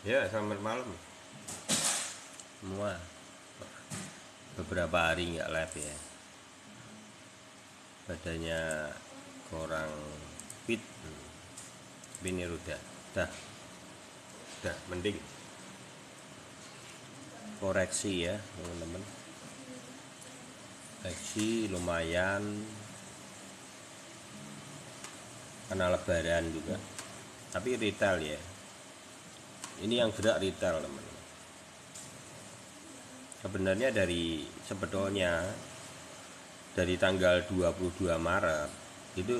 Ya, selamat malam semua. Beberapa hari nggak live ya. Badannya kurang fit. Ini udah mending. Koreksi ya teman-teman. Koreksi lumayan karena lebaran juga. Tapi retail ya. Ini yang gerak retail teman-teman. Sebenarnya sebetulnya dari tanggal 22 Maret itu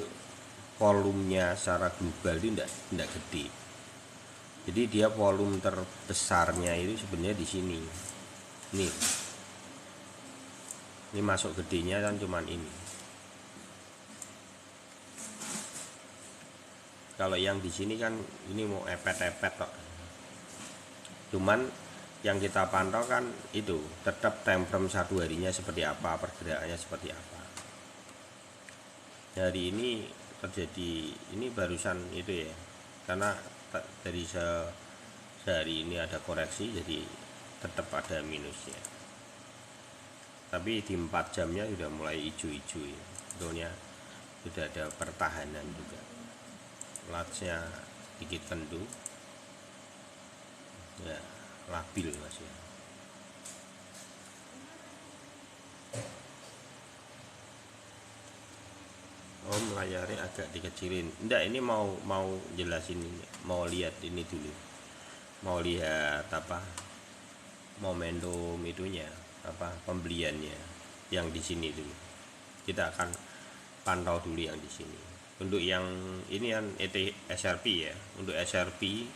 volumenya secara global itu tidak gede. Jadi dia volume terbesarnya itu sebenarnya di sini. Ini masuk gedenya kan cuman ini. Kalau yang di sini kan ini mau epet-epet kok. Cuman yang kita pantau kan itu tetap time frame satu harinya seperti apa, pergerakannya seperti apa. Hari ini terjadi ini barusan itu ya, karena dari sehari ini ada koreksi, jadi tetap ada minusnya. Tapi di 4 jamnya sudah mulai hijau-hijau ya. Sebetulnya sudah ada pertahanan juga. Latsnya sedikit kendu. Ya, labil masih. Layarnya agak dikecilin. Enggak, ini mau jelasin, mau lihat ini dulu. Mau lihat apa? Momentum itunya, apa pembeliannya yang di sini dulu. Kita akan pantau dulu yang di sini. Untuk yang ini kan SRP ya. Untuk SRP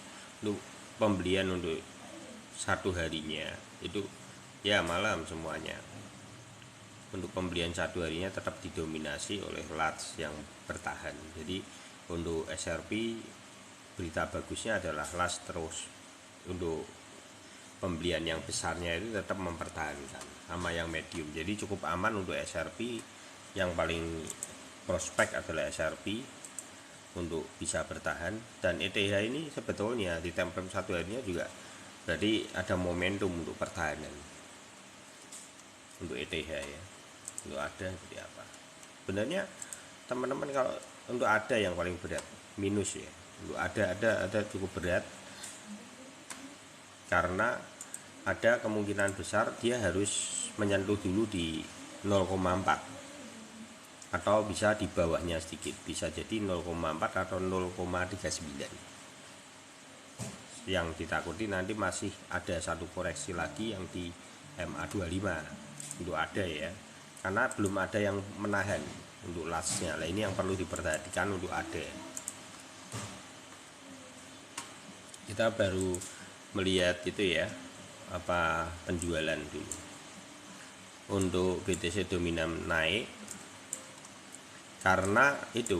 untuk pembelian untuk satu harinya itu ya malam semuanya. Untuk pembelian satu harinya tetap didominasi oleh LATS yang bertahan. Jadi untuk SRP berita bagusnya adalah LATS terus untuk pembelian yang besarnya itu tetap mempertahankan sama yang medium. Jadi cukup aman untuk SRP. Yang paling prospek adalah SRP untuk bisa bertahan, dan ETH ini sebetulnya di time frame satu harinya juga berarti ada momentum untuk pertahanan untuk ETH ya. Untuk ada seperti apa sebenarnya teman-teman. Kalau untuk ada yang paling berat minus ya, untuk ada cukup berat karena ada kemungkinan besar dia harus menyentuh dulu di 0,4 atau bisa di bawahnya sedikit, bisa jadi 0,4 atau 0,39. Yang ditakuti nanti masih ada satu koreksi lagi yang di MA25 untuk ada ya, karena belum ada yang menahan untuk lasnya. Nah ini yang perlu diperhatikan untuk ada. Kita baru melihat itu ya, apa penjualan dulu. Untuk BTC dominan naik karena itu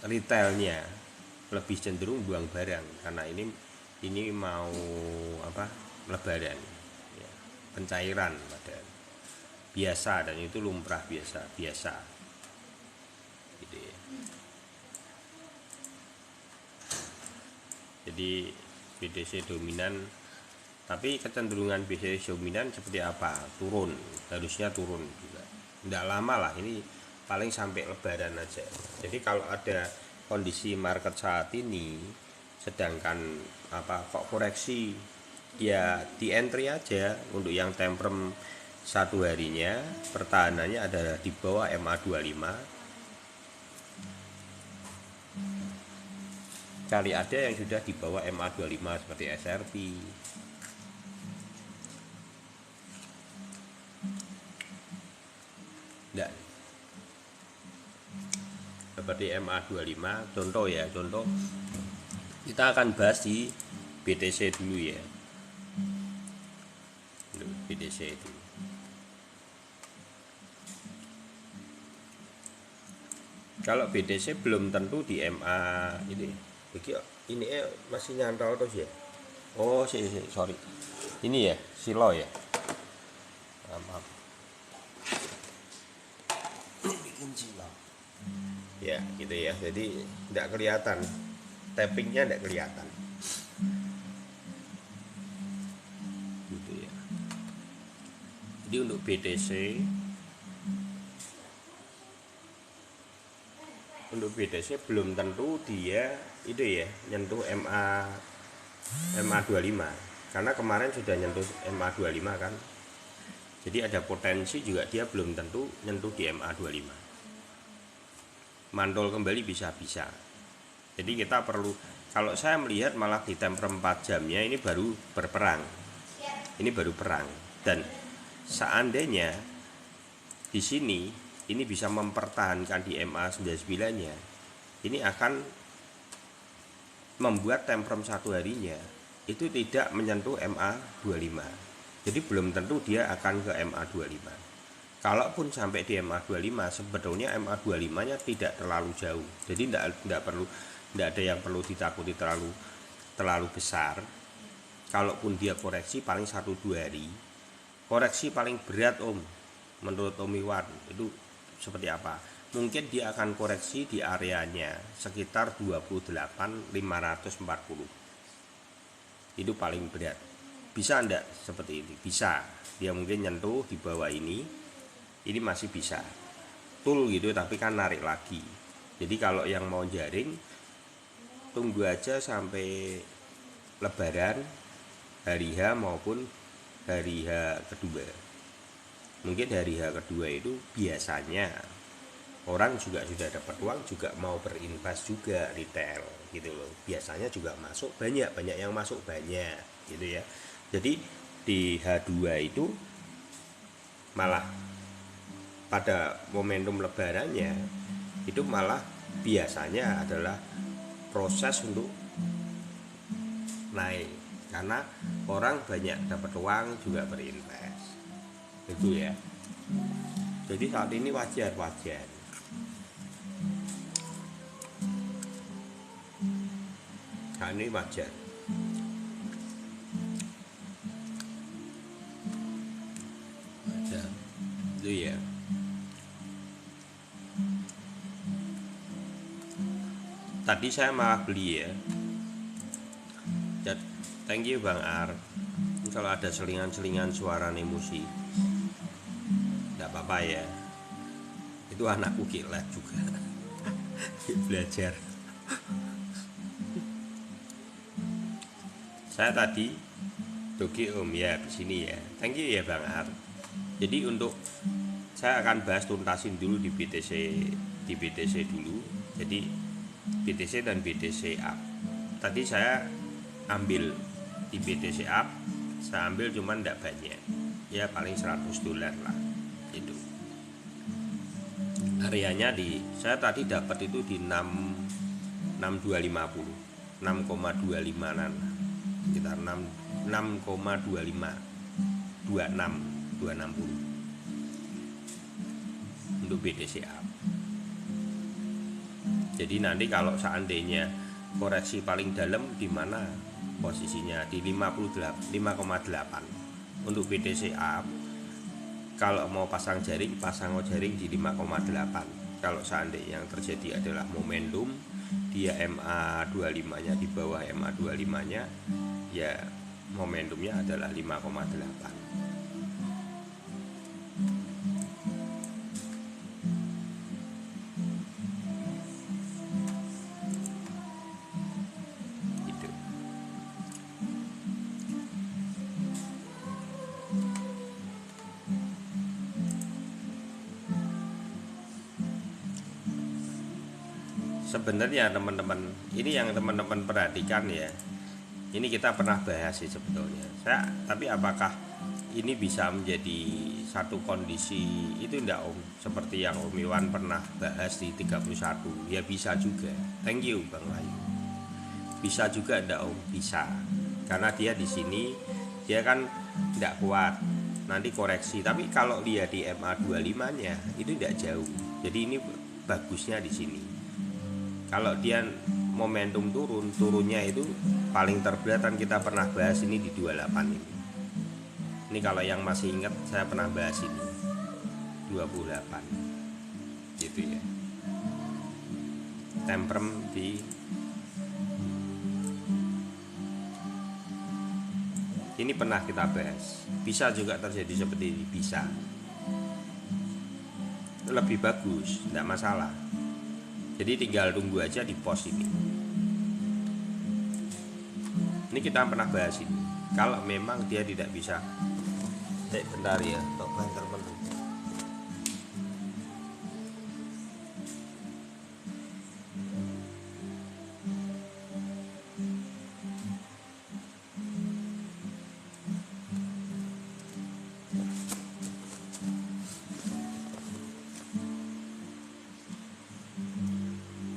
retailnya lebih cenderung buang barang, karena ini mau apa lebaran ya, pencairan padahal biasa, dan itu lumrah biasa gitu ya. Jadi BTC dominan, tapi kecenderungan BTC dominan seperti apa? Turun, harusnya turun juga. Tidak lama lah, ini paling sampai lebaran aja. Jadi kalau ada kondisi market saat ini sedangkan apa kok koreksi, ya di entry aja. Untuk yang time frame satu harinya pertahanannya adalah di bawah MA25. Kali ada yang sudah di bawah MA25 seperti SRP. Enggak. Seperti MA25, contoh kita akan bahas di BTC dulu ya. BTC itu kalau BTC belum tentu di MA ini masih nyantol terus ya. Oh sorry, ini ya silo ya, maaf bikin silo ya gitu ya. Jadi tidak kelihatan tappingnya, tidak kelihatan. Jadi untuk BTC belum tentu dia itu ya nyentuh MA 25, karena kemarin sudah nyentuh MA 25 kan. Jadi ada potensi juga dia belum tentu nyentuh di MA 25. Mantul kembali bisa-bisa. Jadi kita perlu, kalau saya melihat malah di temper 4 jamnya ini baru berperang. Ini baru perang, dan seandainya di sini ini bisa mempertahankan di MA 99-nya, ini akan membuat temperem satu harinya itu tidak menyentuh MA 25. Jadi belum tentu dia akan ke MA 25. Kalaupun sampai di MA 25, sebetulnya MA 25-nya tidak terlalu jauh. Jadi tidak ada yang perlu ditakuti terlalu besar. Kalaupun dia koreksi paling 1-2 hari. Koreksi paling berat menurut Om Iwan itu seperti apa? Mungkin dia akan koreksi di areanya sekitar 28.540. Itu paling berat. Bisa enggak seperti ini? Bisa. Dia mungkin nyentuh di bawah ini masih bisa. Tul gitu, tapi kan narik lagi. Jadi kalau yang mau jaring, tunggu aja sampai Lebaran, hari H maupun hari H kedua. Mungkin hari H kedua itu biasanya orang juga sudah dapat uang, juga mau berinvest juga retail gitu loh. Biasanya juga masuk banyak yang masuk banyak gitu ya. Jadi di H2 itu malah pada momentum lebarannya itu malah biasanya adalah proses untuk naik, karena orang banyak dapat uang juga berinvest itu ya. Jadi saat ini wajar saat ini wajar. Itu ya. Tadi saya malah beli ya. Thank you Bang Ar. Kalau ada selingan suara emosi, tidak apa-apa ya. Itu anakku kilat juga. Belajar. Saya tadi dogi Om ya di sini ya. Thank you ya Bang Ar. Jadi untuk saya akan bahas tuntasin dulu di BTC dulu. Jadi BTC dan BTC up. Tadi saya ambil di BTC up, saya ambil cuman tidak banyak. Ya paling $100 lah. Itu. Areanya saya tadi dapat itu di 6,250. 6,25an. Sekitar 6,25. 260 untuk BTC up. Jadi nanti kalau seandainya koreksi paling dalam di mana posisinya di 5,8 untuk BTC up. Kalau mau pasang jaring di 5,8. Kalau seandainya yang terjadi adalah momentum dia MA 25-nya di bawah MA 25-nya, ya momentumnya adalah 5,8. Sebenarnya teman-teman, ini yang teman-teman perhatikan ya. Ini kita pernah bahas sih sebetulnya. Tapi apakah ini bisa menjadi satu kondisi itu enggak Om? Seperti yang Om Iwan pernah bahas di 31. Ya bisa juga. Thank you Bang Layu. Bisa juga enggak Om? Bisa. Karena dia di sini dia kan enggak kuat. Nanti koreksi. Tapi kalau dia di MA 25-nya itu enggak jauh. Jadi ini bagusnya di sini. Kalau dia momentum turunnya itu paling terberat kan kita pernah bahas ini di 28 ini. Ini kalau yang masih ingat saya pernah bahas ini 28 gitu ya. Temperem di Ini pernah kita bahas. Bisa juga terjadi seperti ini, bisa. Lebih bagus, tidak masalah. Jadi tinggal tunggu aja di pos ini. Ini kita pernah bahas ini. Kalau memang dia tidak bisa. Bentar ya, untuk banter menu.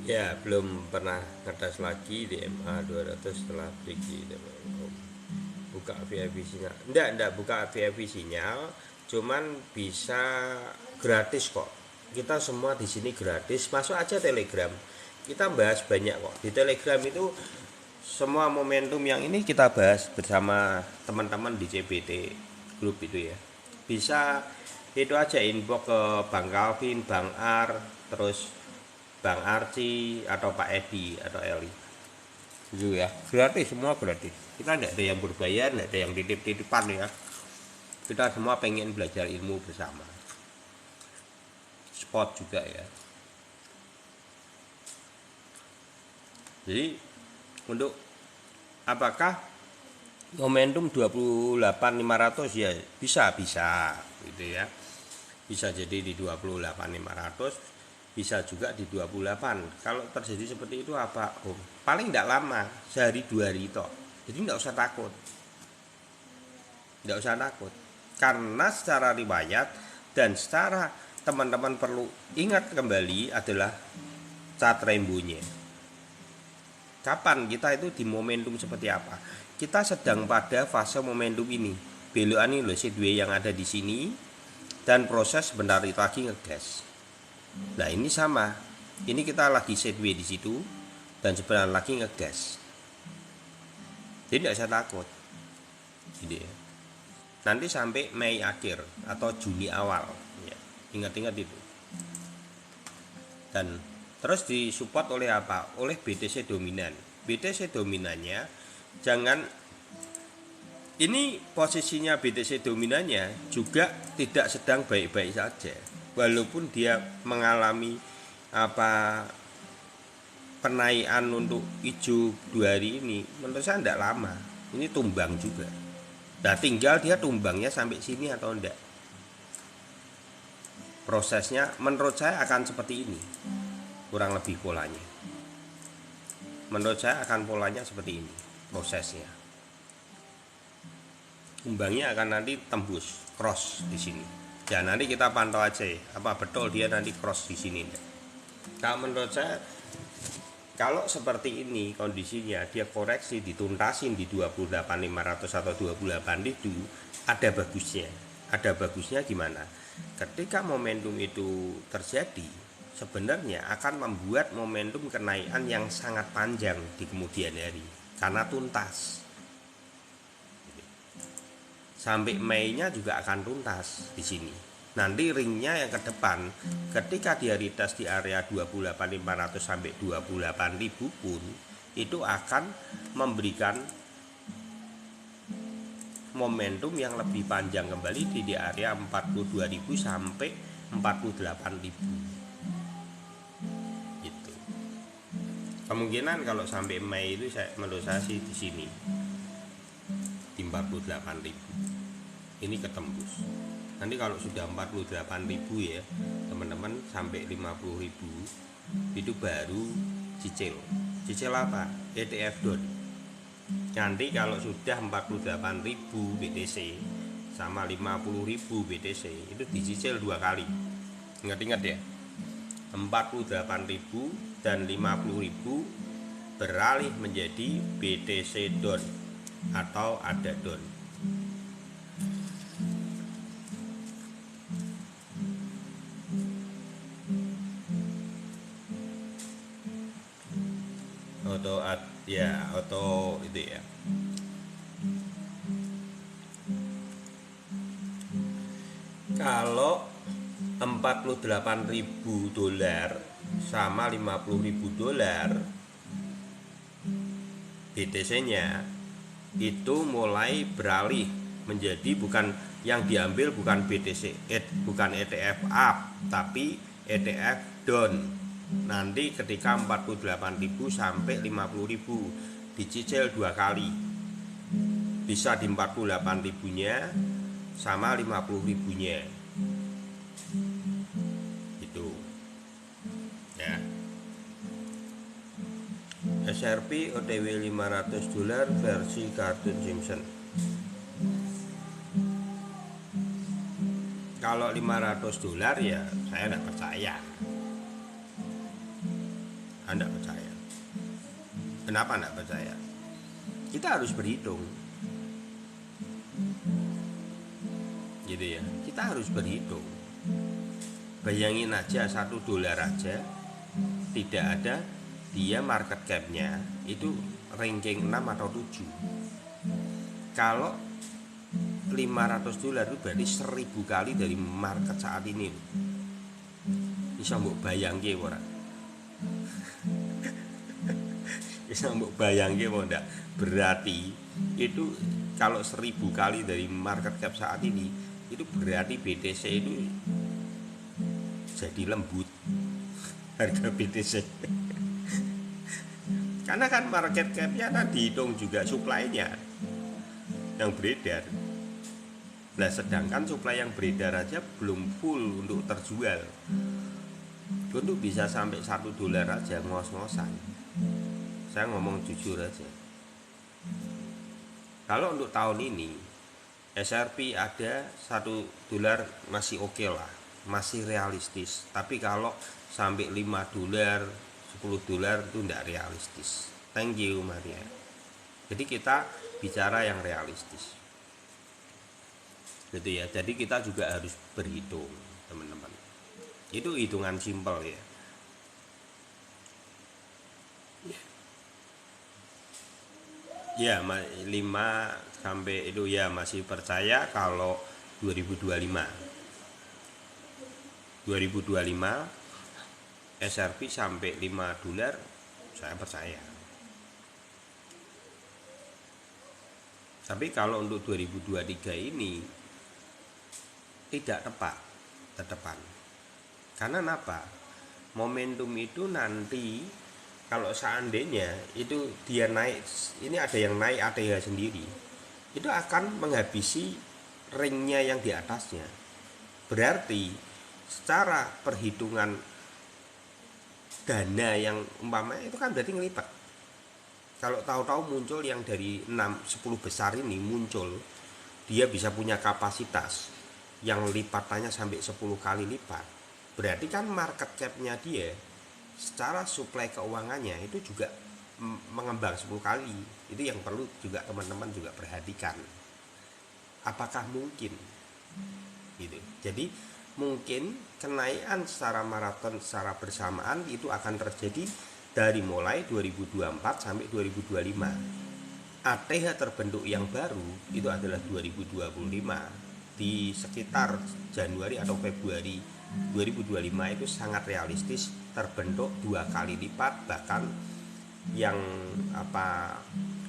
Ya, belum pernah ngetes lagi di MA 200 setelah pergi. Buka VIP sinyal. Enggak buka VIP sinyal, cuman bisa gratis kok. Kita semua di sini gratis. Masuk aja Telegram. Kita bahas banyak kok. Di Telegram itu semua momentum yang ini kita bahas bersama teman-teman di CBT grup itu ya. Bisa itu aja inbox ke Bang Calvin, Bang Ar, terus Bang Arci atau Pak Edi atau Eli gitu ya, gratis, semua gratis. Kita tidak ada yang berbayar, tidak ada yang titip-titipan ya. Kita semua pengen belajar ilmu bersama, spot juga ya. Jadi untuk apakah momentum 28.500 ya bisa gitu ya, bisa jadi di 28.500, bisa juga di 28. Kalau terjadi seperti itu apa Om? Paling tidak lama, sehari 2 hari toh. Jadi tidak usah takut. Tidak usah takut. Karena secara riwayat dan secara teman-teman perlu ingat kembali adalah cat rainbow-nya. Kapan kita itu di momentum seperti apa? Kita sedang pada fase momentum ini. Belokan ini loh C2 yang ada di sini, dan proses sebentar lagi ngegas. Nah ini sama, ini kita lagi sideways di situ dan sebentar lagi ngegas. Jadi tidak usah takut, gitu ya. Nanti sampai Mei akhir atau Juni awal, ya. Ingat-ingat itu. Dan terus disupport oleh apa? Oleh BTC dominan. BTC dominannya jangan, ini posisinya BTC dominannya juga tidak sedang baik-baik saja. Walaupun dia mengalami penaikan untuk hijau 2 hari ini, menurut saya tidak lama. Ini tumbang juga. Nah tinggal dia tumbangnya sampai sini atau enggak. Prosesnya menurut saya akan seperti ini, kurang lebih polanya. Menurut saya akan polanya seperti ini prosesnya. Tumbangnya akan nanti tembus cross di sini. Ya nanti kita pantau aja ya, apa betul dia nanti cross di sini. Kalau menurut saya, kalau seperti ini kondisinya, dia koreksi dituntasin di 28.500 atau 28 itu ada bagusnya. Ada bagusnya gimana? Ketika momentum itu terjadi, sebenarnya akan membuat momentum kenaikan yang sangat panjang di kemudian hari karena tuntas. Sampai Mei-nya juga akan tuntas di sini. Nanti ringnya yang ke depan, ketika dia retest di area 28.500 sampai 28.000 pun, itu akan memberikan momentum yang lebih panjang kembali di area 42.000 sampai 48.000. Gitu. Kemungkinan kalau sampai Mei itu menurut saya sih di sini di 48.000 ini ketembus. Nanti kalau sudah 48.000 ya teman-teman sampai 50.000 itu baru cicil apa? ETF DON. Nanti kalau sudah 48.000 BTC sama 50.000 BTC itu dicicil 2 kali. Ingat-ingat ya, 48.000 dan 50.000 beralih menjadi BTC DON atau ADA DON. Auto itu ya. Kalau 48.000 dolar sama 50.000 dolar BTC-nya itu mulai beralih menjadi bukan yang diambil bukan BTC, bukan ETF up, tapi ETF down. Nanti ketika 48.000 sampai 50.000 dicicil 2 kali. Bisa di 48.000-nya sama 50.000-nya. Itu. Ya. SRP OTW $500 versi kartun Simpson. Kalau $500 ya saya tidak percaya. Anda percaya? Kenapa tidak percaya? Kita harus berhitung, gitu ya. Kita harus berhitung. Bayangin aja $1 aja tidak ada, dia market cap-nya itu ranking 6 atau 7. Kalau $500 itu berarti 1000 kali dari market saat ini. Bisa mbok bayangke ora? Bisa mbok bayangke apa ndak? Berarti itu kalau 1000 kali dari market cap saat ini, itu berarti BTC itu jadi lembut harga BTC. Karena kan market cap-nya kan dihitung juga supply-nya yang beredar. Nah, sedangkan supply yang beredar aja belum full untuk terjual. Untuk bisa sampai $1 aja ngos-ngosan. Saya ngomong jujur aja. Kalau untuk tahun ini SRP ada $1 masih oke lah, masih realistis. Tapi kalau sampai $5, $10 itu tidak realistis. Thank you Maria. Jadi kita bicara yang realistis. Gitu ya. Jadi kita juga harus berhitung, teman-teman. Itu hitungan simpel ya. Ya, 5 sampai itu ya masih percaya kalau 2025 SRP sampai $5 saya percaya. Tapi kalau untuk 2023 ini tidak tepat. Karena apa? Momentum itu nanti kalau seandainya itu dia naik, ini ada yang naik ATH sendiri, itu akan menghabisi ringnya yang di atasnya. Berarti secara perhitungan dana yang umpamanya itu kan berarti ngelipat. Kalau tahu-tahu muncul yang dari 6-10 besar ini muncul, dia bisa punya kapasitas yang lipatannya sampai 10 kali lipat. Berarti kan market cap-nya dia secara suplai keuangannya itu juga mengembang 10 kali. Itu yang perlu juga teman-teman juga perhatikan. Apakah mungkin? Gitu. Jadi mungkin kenaikan secara maraton secara bersamaan itu akan terjadi dari mulai 2024 sampai 2025. ATH terbentuk yang baru itu adalah 2025. Di sekitar Januari atau Februari 2025 itu sangat realistis terbentuk 2 kali lipat, bahkan yang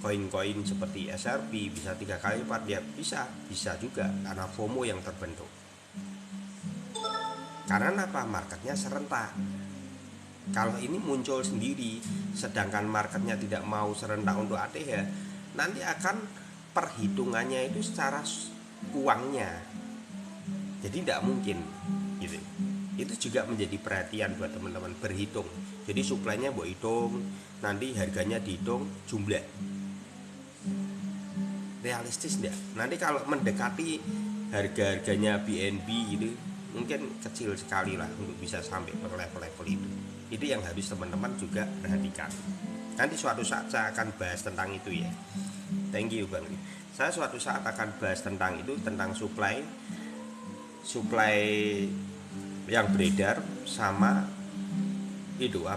koin-koin seperti SRP bisa 3 kali lipat, ya bisa juga karena FOMO yang terbentuk. Karena apa? Marketnya serentak. Kalau ini muncul sendiri sedangkan marketnya tidak mau serentak untuk ATH, nanti akan perhitungannya itu secara uangnya, jadi tidak mungkin gitu. Itu juga menjadi perhatian buat teman-teman, berhitung. Jadi suplainya buat hitung, nanti harganya dihitung jumlah realistis enggak. Nanti kalau mendekati harga-harganya BNB gitu mungkin kecil sekali lah untuk bisa sampai ke level-level itu. Itu yang harus teman-teman juga perhatikan. Nanti suatu saat saya akan bahas tentang itu ya. Thank you Bang. Saya suatu saat akan bahas tentang itu, tentang supply yang beredar sama itu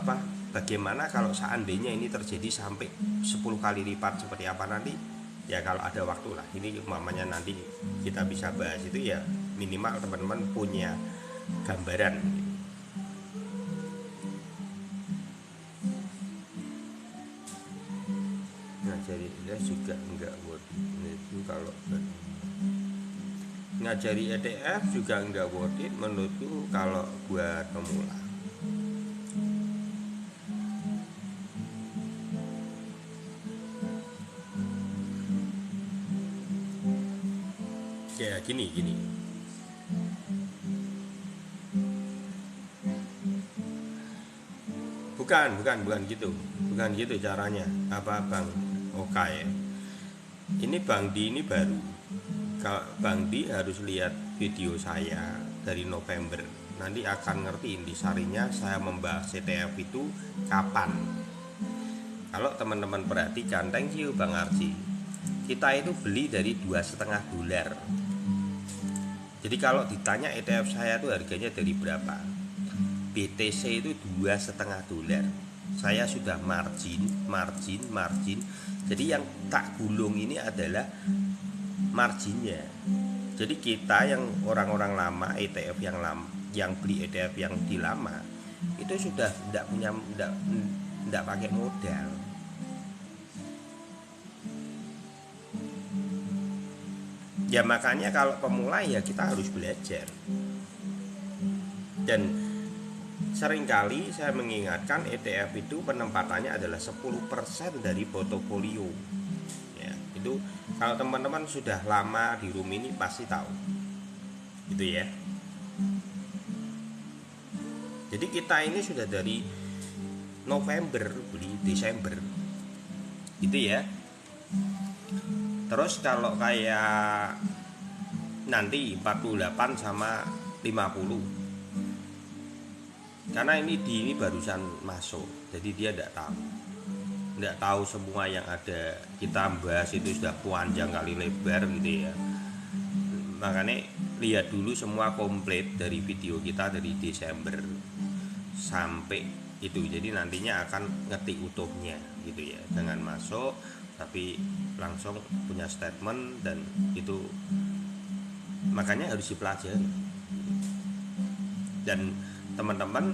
bagaimana kalau seandainya ini terjadi sampai 10 kali lipat seperti apa nanti. Ya kalau ada waktu lah, ini mamanya nanti kita bisa bahas itu ya, minimal teman-teman punya gambaran. Nah jadi juga juga enggak worth it. Itu kalau ngajari ETF juga enggak worth it menurutku kalau buat pemula. Ya gini. Bukan gitu caranya. Apa Bang Oka ya? Ini Bang Di ini baru. Kalau Bang Di harus lihat video saya dari November. Nanti akan ngerti intisarinya saya membahas ETF itu kapan. Kalau teman-teman perhatikan, thank you Bang Arji. Kita itu beli dari $2,5. Jadi kalau ditanya ETF saya itu harganya dari berapa? BTC itu $2,5. Saya sudah margin. Jadi yang tak gulung ini adalah marginnya. Jadi kita yang orang-orang lama ETF yang beli ETF yang di lama itu sudah tidak pakai modal. Ya makanya kalau pemula ya kita harus belajar. Dan seringkali saya mengingatkan ETF itu penempatannya adalah 10% dari portofolio. Ya, itu kalau teman-teman sudah lama di room ini pasti tahu. Gitu ya. Jadi kita ini sudah dari November beli Desember. Gitu ya. Terus kalau kayak nanti 48 sama 50. Karena ini barusan masuk, jadi dia tidak tahu semua yang ada. Kita bahas itu sudah panjang kali lebar gitu ya. Makanya lihat dulu semua komplit dari video kita dari Desember sampai itu. Jadi nantinya akan ngetik utuhnya gitu ya. Jangan masuk tapi langsung punya statement, dan itu makanya harus dipelajari. Dan teman-teman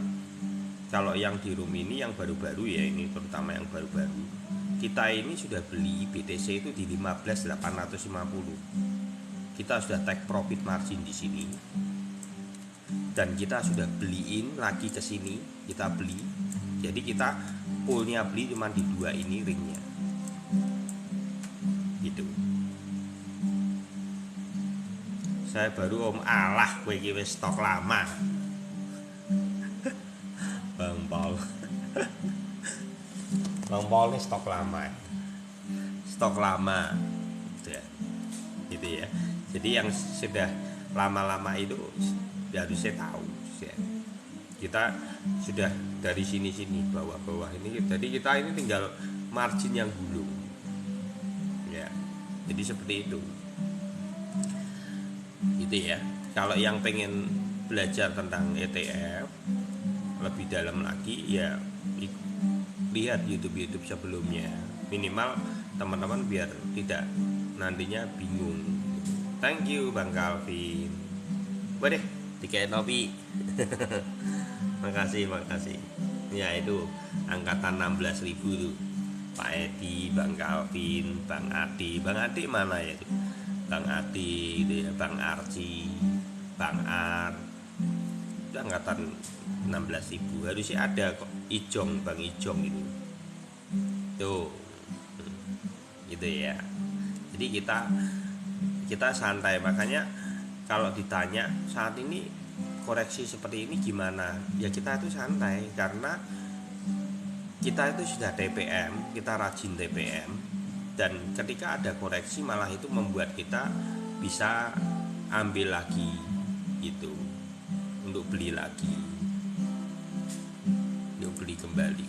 kalau yang di room ini yang baru-baru ya, ini terutama yang baru-baru, kita ini sudah beli BTC itu di 15.850. Kita sudah take profit margin di sini, dan kita sudah beliin lagi ke sini, kita beli. Jadi kita poolnya beli cuma di dua ini ringnya gitu. Saya baru alah kowe iki wis stok lama Bang Paul. Bang Paul ini stok lama gitu ya. Jadi yang sudah lama-lama itu ya harus saya tahu ya. Kita sudah dari sini bawah ini, jadi kita ini tinggal margin yang gulung ya. Jadi seperti itu gitu ya. Kalau yang pengen belajar tentang ETF lebih dalam lagi ya lihat YouTube sebelumnya, minimal teman-teman biar tidak nantinya bingung. Thank you Bang Calvin. Boleh dikain topi. makasih ya. Itu angkatan 16.000 tuh Pak Edi, Bang Calvin, Bang Adi mana ya itu? Bang Adi gitu ya, Bang Arci, Bang Ar, itu angkatan 16.000. Harusnya ada kok Bang Ijong itu tuh gitu ya. Jadi kita santai. Makanya kalau ditanya saat ini koreksi seperti ini gimana, ya kita itu santai, karena kita itu sudah TPM, kita rajin TPM, dan ketika ada koreksi malah itu membuat kita bisa ambil lagi gitu, untuk beli lagi, untuk beli kembali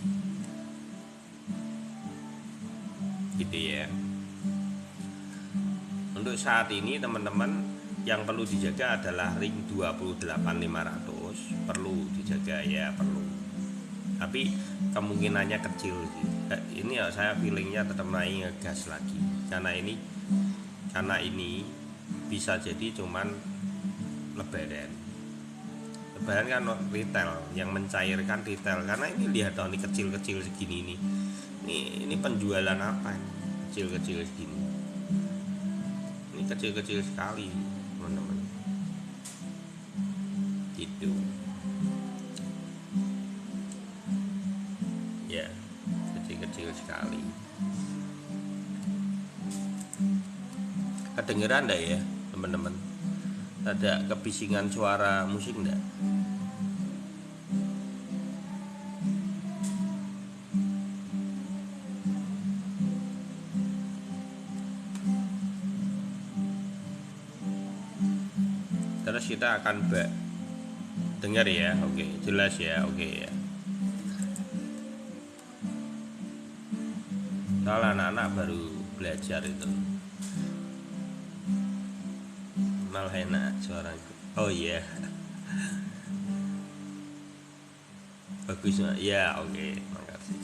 gitu ya. Untuk saat ini teman-teman yang perlu dijaga adalah ring 28.500, perlu dijaga ya, perlu. Tapi kemungkinannya kecil sih. Ini ya saya feelingnya tetap naik ngegas lagi, karena ini bisa jadi cuman lebaran kan retail yang mencairkan retail, karena ini lihat tahun ini kecil-kecil segini ini penjualan apa kecil-kecil segini. Ini kecil-kecil sekali teman-teman, gitu ya, kecil-kecil sekali. Kedengeran enggak ya teman-teman? Ada kebisingan suara musik enggak? Terus kita akan dengar ya, oke, jelas ya, oke ya. Soal anak-anak baru belajar itu malah enak suaranya. Oh iya, bagus ya, oke, makasih.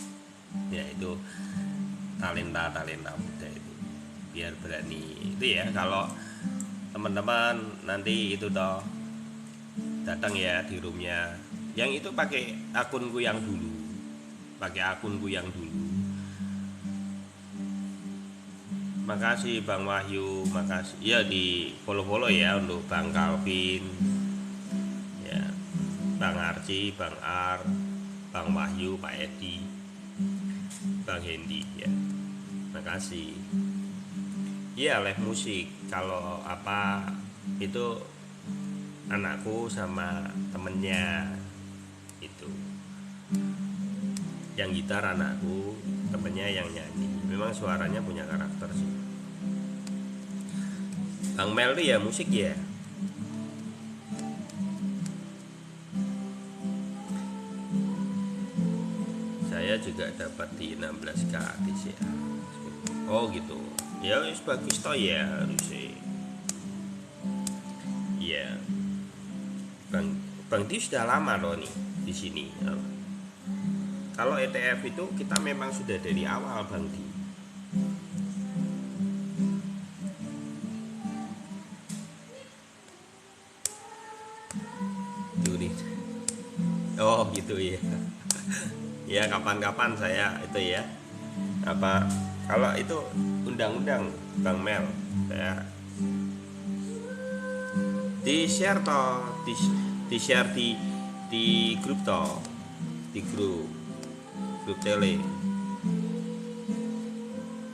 Ya itu talenta muda itu, biar berani itu ya. Kalau teman-teman nanti itu toh datang ya di roomnya, yang itu pakai akunku yang dulu, makasih Bang Wahyu, makasih ya, di follow ya untuk Bang Calvin ya, Bang Arci, Bang Ar, Bang Wahyu, Pak Edi, Bang Hendi ya, makasih. Iya, live musik. Kalau apa itu anakku sama temennya itu, yang gitar anakku, temennya yang nyanyi. Memang suaranya punya karakter sih. Bang Meldi ya musik ya. Saya juga dapat di 16K TCA. Oh gitu. Ya wis bagus toh ya harusnya. Iya. Bang Di sudah lama loh nih di sini. Kalau ETF itu kita memang sudah dari awal Bang Di. Oh gitu ya. Ya kapan-kapan saya itu ya. Apa kalau itu undang-undang Bang Mel, saya di share toh, di share di grup toh, di grup tele,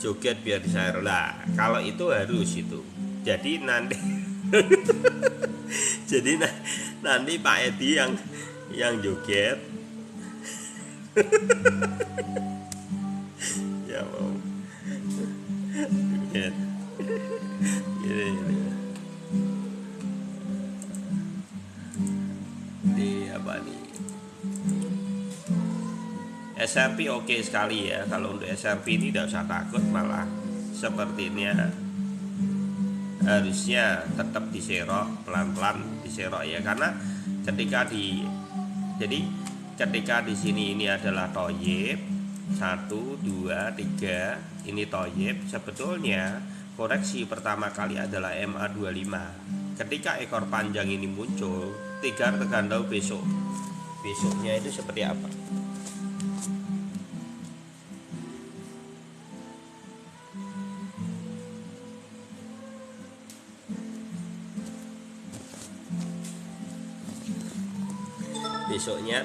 joget biar di share lah. Kalau itu harus itu. Jadi nanti jadi nanti Pak Edi yang joget. Ya mau joget di apa nih, SRP oke sekali ya. Kalau untuk SRP ini tidak usah takut, malah sepertinya harusnya tetap diserok pelan-pelan, diserok ya, karena ketika di sini ini adalah toyib 1, 2, 3, ini toyib, sebetulnya koreksi pertama kali adalah MA25. Ketika ekor panjang ini muncul, tergantung besoknya itu seperti apa.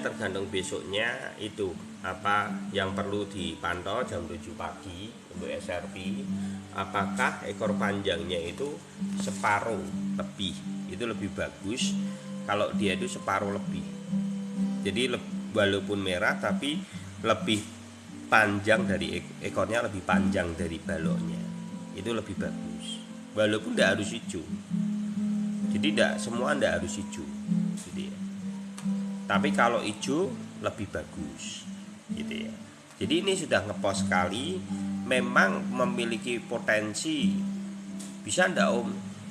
Tergantung besoknya itu apa yang perlu dipantau jam 7 pagi untuk SRP. Apakah ekor panjangnya itu separuh lebih, itu lebih bagus kalau dia itu separuh lebih. Jadi walaupun merah tapi lebih panjang dari ekornya, lebih panjang dari baloknya, itu lebih bagus. Walaupun tidak harus hijau. Jadi semua tidak harus hijau gitu ya. Tapi kalau hijau lebih bagus gitu ya. Jadi ini sudah ngepost sekali, memang memiliki potensi. Bisa ndak Om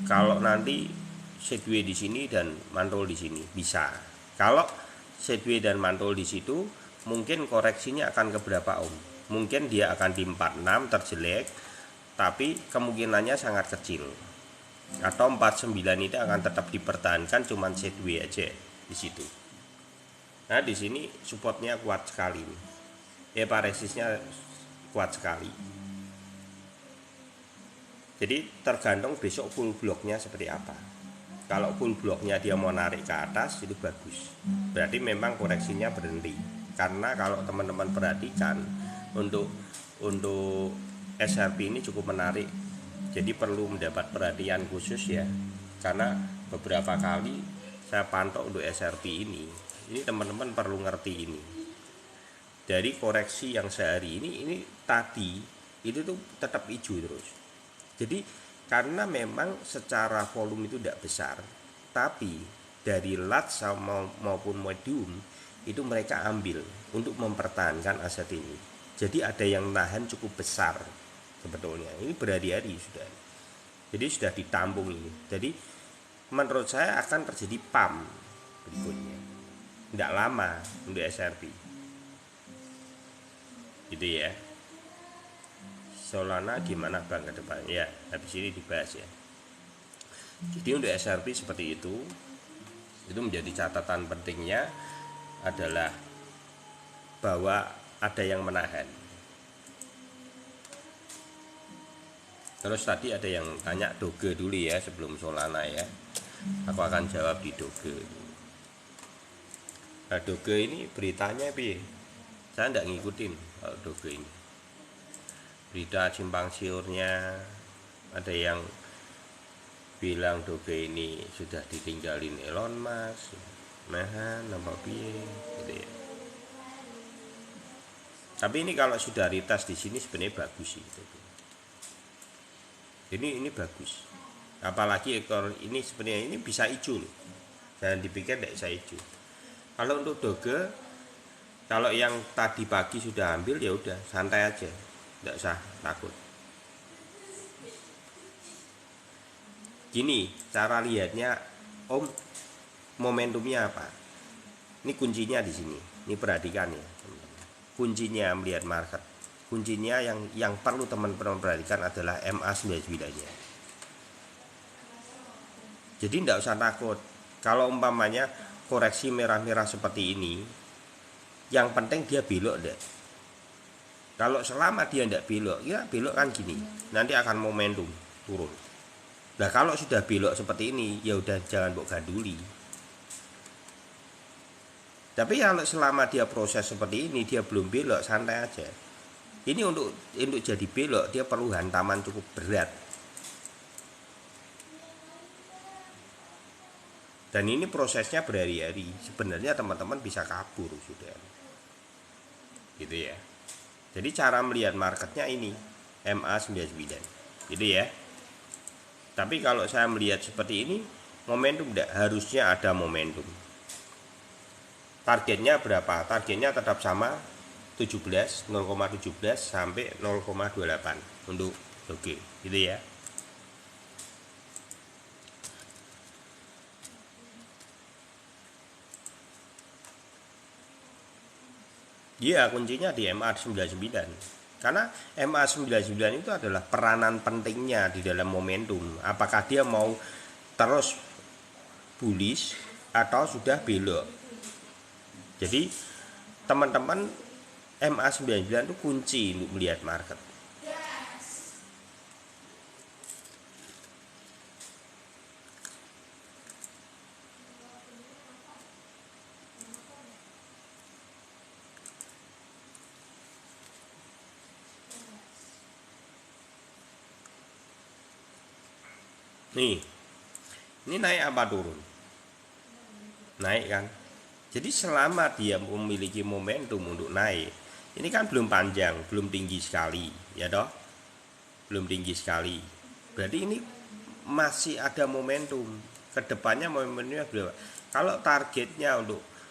kalau nanti shadeway di sini dan mantul di sini? Bisa. Kalau shadeway dan mantul di situ, mungkin koreksinya akan ke berapa Om? Mungkin dia akan di 46 terjelek, tapi kemungkinannya sangat kecil. Atau 49 itu akan tetap dipertahankan, cuman shadeway aja di situ. Nah di sini supportnya kuat sekali nih. Resistnya kuat sekali. Jadi tergantung besok full blocknya seperti apa. Kalau full blocknya dia mau narik ke atas itu bagus, berarti memang koreksinya berhenti. Karena kalau teman-teman perhatikan untuk SRP ini cukup menarik, jadi perlu mendapat perhatian khusus ya, karena beberapa kali saya pantau untuk SRP ini teman-teman perlu ngerti ini. Dari koreksi yang sehari ini tadi itu tuh tetap hijau terus. Jadi karena memang secara volume itu tidak besar, tapi dari large maupun medium itu mereka ambil untuk mempertahankan aset ini. Jadi ada yang nahan cukup besar sebetulnya. Ini berhari-hari sudah. Jadi sudah ditampung ini. Jadi menurut saya akan terjadi pump berikutnya. Tidak lama untuk SRP. Gitu ya. Solana gimana Bang ke depan? Ya, habis ini dibahas ya. Jadi untuk SRP seperti itu menjadi catatan pentingnya adalah bahwa ada yang menahan. Terus tadi ada yang tanya Doge dulu ya sebelum Solana ya. Aku akan jawab di Doge. Nah, Doge ini beritanya piye? Saya tidak ngikutin kalau Doge ini. Berita simpang siurnya, ada yang bilang Doge ini sudah ditinggalin Elon Musk, nampak piye gitu ya. Tapi ini kalau sudah retest di sini sebenarnya bagus sih. Ini bagus. Apalagi ekor ini sebenarnya ini bisa hijau loh. Jangan dipikir tidak bisa hijau. Kalau untuk Doge, kalau yang tadi pagi sudah ambil ya udah santai aja. Tidak usah takut. Gini cara lihatnya Om, momentumnya apa? Ini kuncinya di sini. Ini perhatikan ya. Kuncinya melihat market. Kuncinya yang perlu teman-teman perhatikan adalah MA99-nya. Jadi tidak usah takut. Kalau umpamanya koreksi merah-merah seperti ini, yang penting dia belok deh. Kalau selama dia tidak belok, ya belok kan gini, nanti akan momentum turun. Nah kalau sudah belok seperti ini, ya udah jangan mbok ganduli. Tapi kalau selama dia proses seperti ini, dia belum belok, santai aja. Ini untuk jadi belok, dia perlu hantaman cukup berat. Dan ini prosesnya berhari-hari. Sebenarnya teman-teman bisa kabur sudah. Gitu ya. Jadi cara melihat marketnya ini MA99 gitu ya. Tapi kalau saya melihat seperti ini, momentum tidak, harusnya ada momentum. Targetnya berapa? Targetnya tetap sama 0,17 sampai 0,28 untuk Doge gitu ya. Iya, kuncinya di MA99. Karena MA99 itu adalah peranan pentingnya di dalam momentum. Apakah dia mau terus bullish atau sudah belok. Jadi teman-teman, MA99 itu kunci untuk melihat market. Nih, ini naik apa turun? Naik kan? Jadi selama dia memiliki momentum untuk naik, ini kan belum panjang, belum tinggi sekali, ya toh? Belum tinggi sekali. Berarti ini masih ada momentum. Kedepannya momentumnya berapa? Kalau targetnya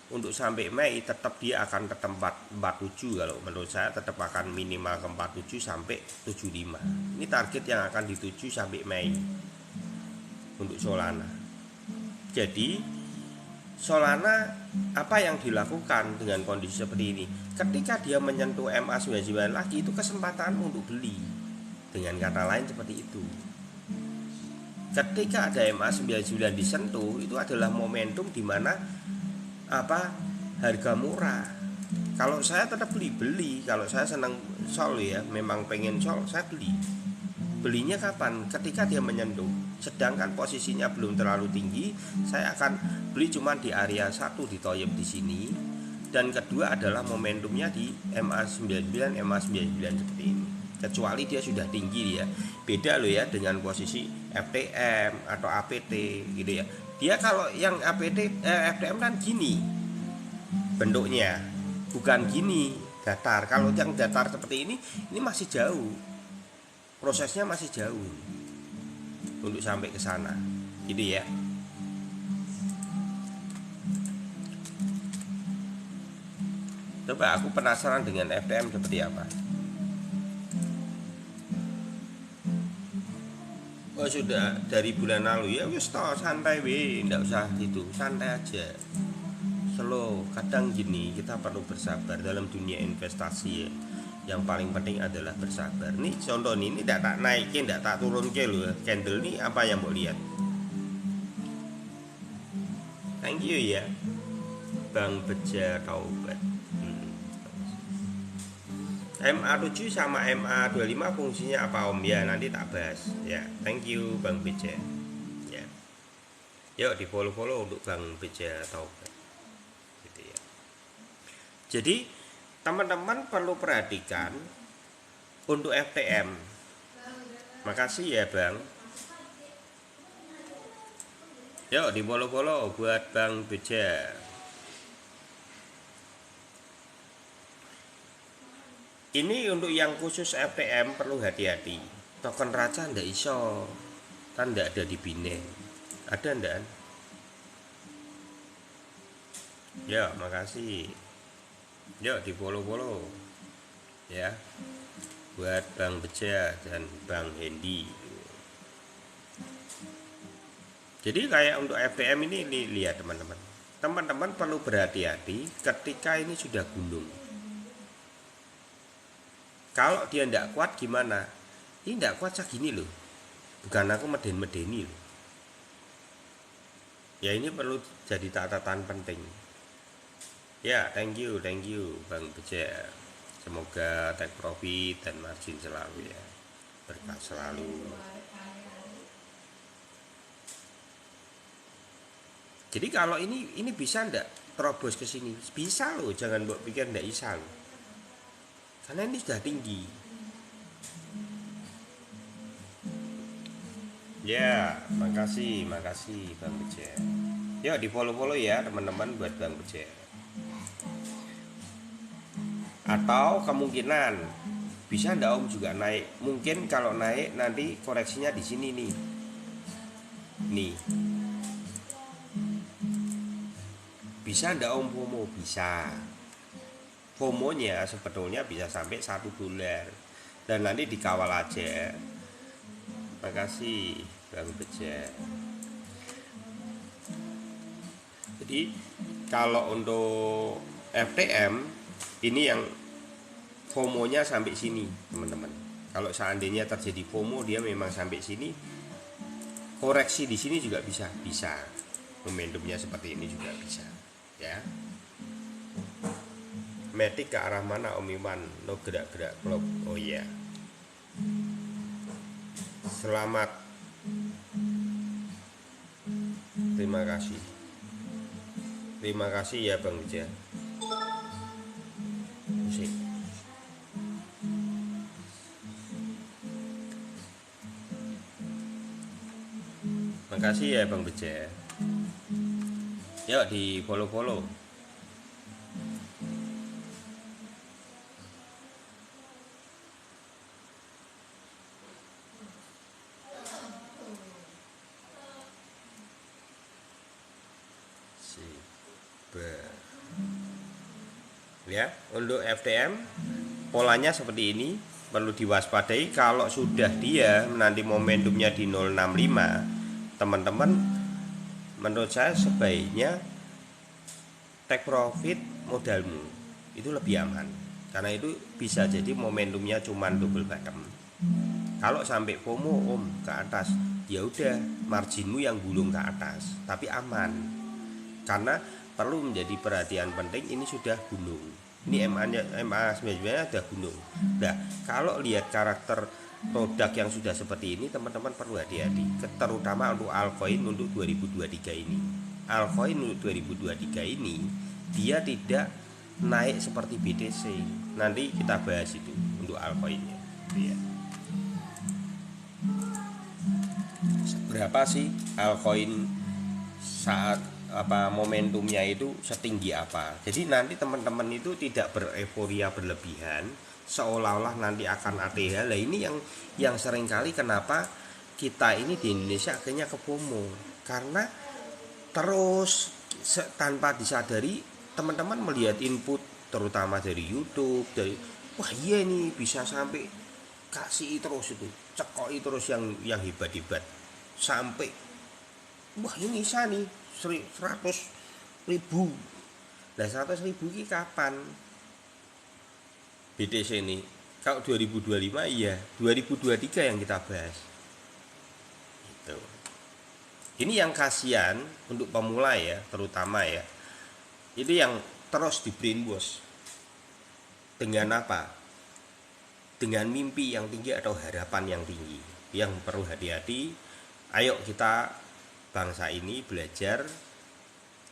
untuk sampai Mei, tetap dia akan ke tempat 47. Kalau menurut saya tetap akan minimal ke 47 sampai 75. Ini target yang akan dituju sampai Mei untuk Solana. Jadi Solana apa yang dilakukan dengan kondisi seperti ini? Ketika dia menyentuh MA99 lagi, itu kesempatan untuk beli. Dengan kata lain seperti itu. Ketika ada MA99 disentuh, itu adalah momentum di mana harga murah. Kalau saya tetap beli. Kalau saya senang sol ya, memang pengen sol, saya beli. belinya kapan? Ketika dia menyentuh, sedangkan posisinya belum terlalu tinggi, saya akan beli cuma di area 1 di Toyib di sini, dan kedua adalah momentumnya di MA99 MA99 seperti ini. Kecuali dia sudah tinggi ya, beda loh ya dengan posisi FTM atau APT gitu ya. Dia kalau yang APT FTM kan gini bentuknya, bukan gini datar. Kalau yang datar seperti ini masih jauh, prosesnya masih jauh untuk sampai ke sana gitu ya. Coba aku penasaran dengan FTM seperti apa. Oh sudah dari bulan lalu ya, wis toh santai we, nggak usah gitu, santai aja, slow. Kadang gini, kita perlu bersabar dalam dunia investasi ya. Yang paling penting adalah bersabar. Nih contoh ini tidak tak naikin, tidak tak turun ke loh. Candle nih apa yang mau lihat? Thank you ya, Bang Beja Taubat. MA7 sama MA25 fungsinya apa Om? Ya nanti tak bahas ya. Thank you Bang Beja ya. Yuk di follow untuk Bang Beja Taubat gitu ya. Jadi teman-teman perlu perhatikan untuk FTM. Makasih ya Bang. Yuk di follow buat Bang Beja. Ini untuk yang khusus FTM perlu hati-hati. Token raca ndak iso, kan ndak ada di Binance. Ada ndak? Ya makasih. Yuk di follow ya, buat Bang Beja dan Bang Hendy. Jadi kayak untuk FTM ini lihat teman-teman perlu berhati-hati ketika ini sudah gunung. Kalau dia tidak kuat gimana? Ini tidak kuat segini loh. Bukan aku medeni loh. Ya ini perlu jadi catatan penting. Ya thank you Bang Beja. Semoga take profit dan margin selalu ya, berkah selalu. Jadi kalau ini bisa ndak terobos ke sini? Bisa loh, jangan buat pikir ndak bisa loh. Karena ini sudah tinggi. Ya, makasih Bang Beja. Yuk di follow ya teman-teman buat Bang Beja. Atau kemungkinan bisa ndak Om juga naik. Mungkin kalau naik nanti koreksinya di sini nih. Nih. Bisa ndak Om FOMO? Bisa. FOMO-nya sebetulnya bisa sampai $1 dan nanti dikawal aja. Makasih Bang Beja. Jadi kalau untuk FTM ini yang FOMO-nya sampai sini teman-teman. Kalau seandainya terjadi FOMO dia memang sampai sini, koreksi di sini juga bisa. Momentumnya seperti ini juga bisa ya. Matic ke arah mana Om Iman? No gerak-gerak klub. Oh iya. Selamat. Terima kasih ya Bang Beja. Musik. Makasih ya Bang Beja. Yuk di follow. Ya, untuk FTM polanya seperti ini, perlu diwaspadai. Kalau sudah dia nanti momentumnya di 065, teman-teman menurut saya sebaiknya take profit modalmu itu lebih aman, karena itu bisa jadi momentumnya cuma double bottom. Kalau sampai FOMO Om ke atas, ya udah marginmu yang gulung ke atas, tapi aman. Karena perlu menjadi perhatian penting, ini sudah gunung. Ini MA99 sudah gunung. Nah, kalau lihat karakter produk yang sudah seperti ini teman-teman perlu hati-hati, terutama untuk altcoin untuk 2023 ini. Altcoin untuk 2023 ini dia tidak naik seperti BTC. Nanti kita bahas itu untuk altcoinnya. Ya. Berapa sih altcoin saat momentumnya itu setinggi apa? Jadi nanti teman-teman itu tidak bereforia berlebihan seolah-olah nanti akan ATH. Lah ini yang seringkali kenapa kita ini di Indonesia akhirnya ke FOMO, karena terus tanpa disadari teman-teman melihat input terutama dari YouTube, dari wah iya nih bisa sampai kasih terus itu, cekoi terus yang hebat-hebat sampai wah ini bisa nih 100.000. Nah 100.000 ini kapan BTC ini? Kalau 2025 iya, 2023 yang kita bahas. Gitu. Ini yang kasihan untuk pemula ya, terutama ya. Itu yang terus di brainwash. Dengan apa? Dengan mimpi yang tinggi atau harapan yang tinggi. Yang perlu hati-hati. Ayo kita bangsa ini belajar,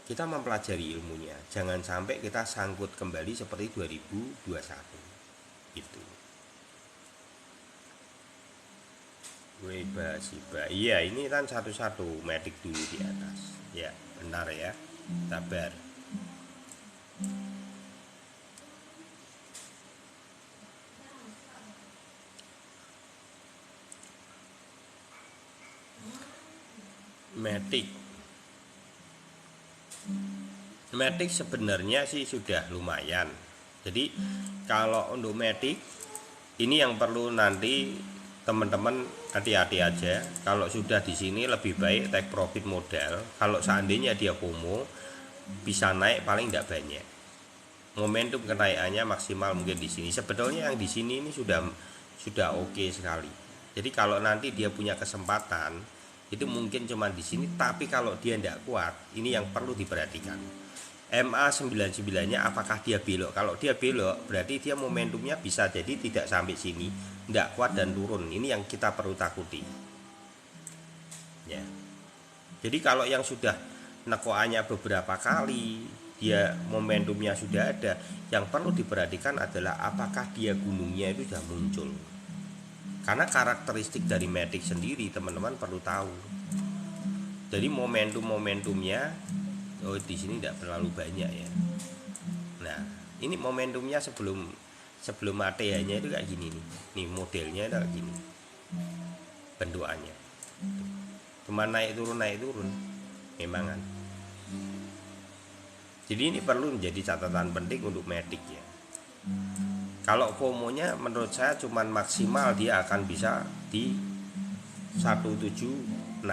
kita mempelajari ilmunya. Jangan sampai kita sangkut kembali seperti 2021. Itu. Weba Shiba. Iya, ini kan satu-satu medik dulu di atas. Ya, benar ya. Sabar. Matic sebenarnya sih sudah lumayan. Jadi kalau untuk Matic ini yang perlu nanti teman-teman hati-hati aja. Kalau sudah di sini lebih baik take profit modal. Kalau seandainya dia FOMO bisa naik paling tidak banyak. Momentum kenaikannya maksimal mungkin di sini. Sebetulnya yang di sini ini sudah oke sekali. Jadi kalau nanti dia punya kesempatan itu mungkin cuma di sini, tapi kalau dia tidak kuat, ini yang perlu diperhatikan. MA99-nya apakah dia belok? Kalau dia belok, berarti dia momentumnya bisa jadi tidak sampai sini, tidak kuat dan turun. Ini yang kita perlu takuti. Ya. Jadi kalau yang sudah nekoannya beberapa kali, dia momentumnya sudah ada, yang perlu diperhatikan adalah apakah dia gunungnya itu sudah muncul. Karena karakteristik dari Matic sendiri teman-teman perlu tahu. Jadi momentumnya di sini tidak terlalu banyak ya. Nah, ini momentumnya sebelum ATH-nya itu kayak gini nih. Nih modelnya itu kayak gini. Bentukannya. Cuma naik turun. Memang kan. Jadi ini perlu menjadi catatan penting untuk Matic ya. Kalau FOMO-nya menurut saya cuman maksimal dia akan bisa di 176.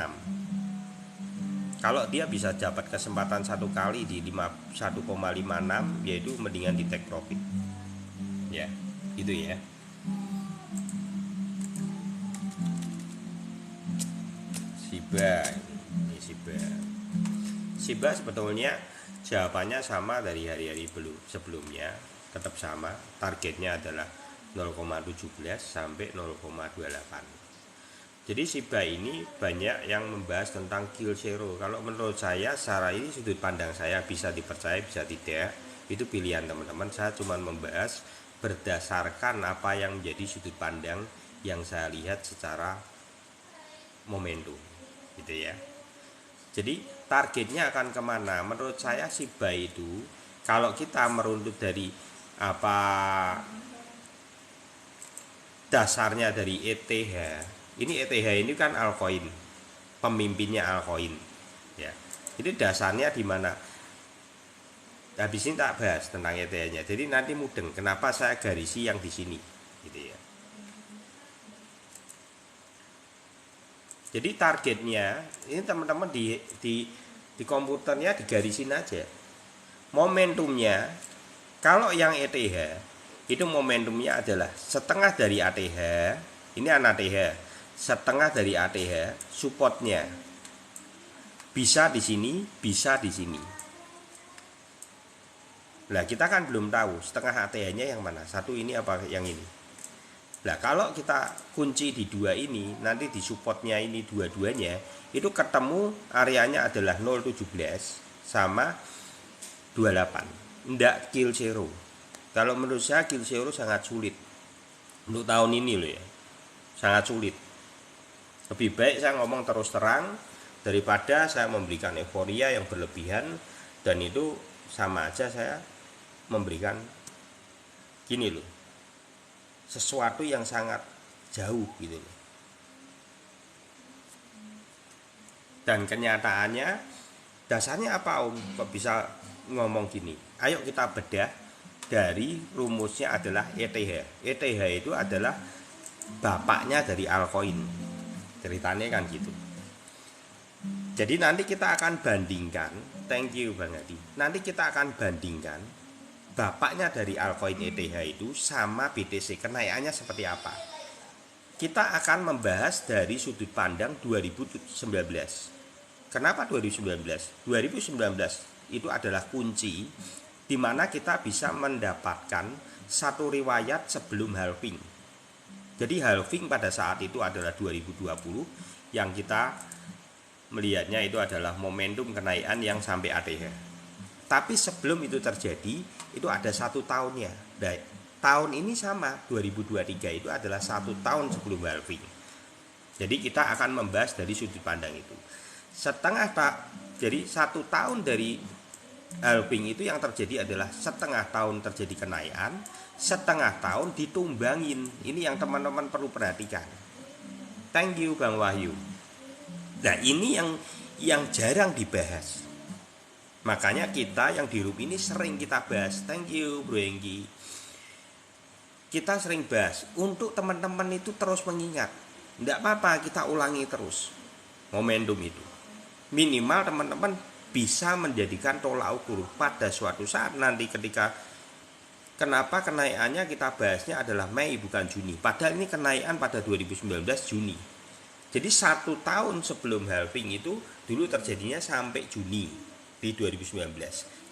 Kalau dia bisa dapat kesempatan satu kali di 1,56 yaitu mendingan di take profit. Ya, gitu ya. Shiba sebetulnya jawabannya sama dari hari-hari sebelumnya. Tetap sama, targetnya adalah 0,17 sampai 0,28. Jadi Shiba ini banyak yang membahas tentang kill zero. Kalau menurut saya secara ini sudut pandang saya bisa dipercaya bisa tidak, itu pilihan teman-teman. Saya cuma membahas berdasarkan apa yang menjadi sudut pandang yang saya lihat secara momentum gitu ya. Jadi targetnya akan kemana? Menurut saya Shiba itu kalau kita meruntut dari dasarnya dari ETH. Ini ETH ini kan altcoin, pemimpinnya altcoin. Ya, ini dasarnya di mana? Habis ini tak bahas tentang ETH-nya. Jadi nanti mudeng. Kenapa saya garisi yang di sini, gitu ya. Jadi targetnya ini teman-teman di komputernya digarisin aja. Momentumnya. Kalau yang ETH itu momentumnya adalah setengah dari ATH, ini ATH, setengah dari ATH, supportnya bisa di sini, bisa di sini. Nah kita kan belum tahu setengah ATH-nya yang mana, satu ini apa yang ini. Nah, kalau kita kunci di dua ini, nanti di supportnya ini dua-duanya, itu ketemu areanya adalah 0,17 sama 28. Nggak kill zero. Kalau menurut saya kill zero sangat sulit. Untuk tahun ini loh ya. Sangat sulit. Lebih baik saya ngomong terus terang daripada saya memberikan euforia yang berlebihan, dan itu sama aja saya memberikan gini loh, sesuatu yang sangat jauh gitu loh. Dan kenyataannya dasarnya apa Om kok bisa ngomong gini? Ayo kita bedah dari rumusnya adalah ETH. ETH itu adalah bapaknya dari altcoin. Ceritanya kan gitu. Jadi nanti kita akan bandingkan, thank you Bang Adi. Nanti kita akan bandingkan bapaknya dari altcoin ETH itu sama BTC, kenaikannya seperti apa. Kita akan membahas dari sudut pandang 2019. Kenapa 2019? 2019 itu adalah kunci di mana kita bisa mendapatkan satu riwayat sebelum halving. Jadi halving pada saat itu adalah 2020, yang kita melihatnya itu adalah momentum kenaikan yang sampai ATH. Tapi sebelum itu terjadi, itu ada 1 tahunnya. Nah, tahun ini sama, 2023 itu adalah 1 tahun sebelum halving. Jadi kita akan membahas dari sudut pandang itu. Jadi 1 tahun dari halving itu yang terjadi adalah setengah tahun terjadi kenaikan, setengah tahun ditumbangin. Ini yang teman-teman perlu perhatikan. Thank you Bang Wahyu. Nah, ini yang jarang dibahas. Makanya kita yang di grup ini sering kita bahas. Thank you Bro Enggi. Kita sering bahas untuk teman-teman itu terus mengingat. Tidak apa-apa, kita ulangi terus momentum itu. Minimal teman-teman bisa menjadikan tolak ukur pada suatu saat nanti ketika kenapa kenaikannya kita bahasnya adalah Mei bukan Juni. Padahal ini kenaikan pada 2019 Juni. Jadi 1 tahun sebelum halving itu dulu terjadinya sampai Juni di 2019.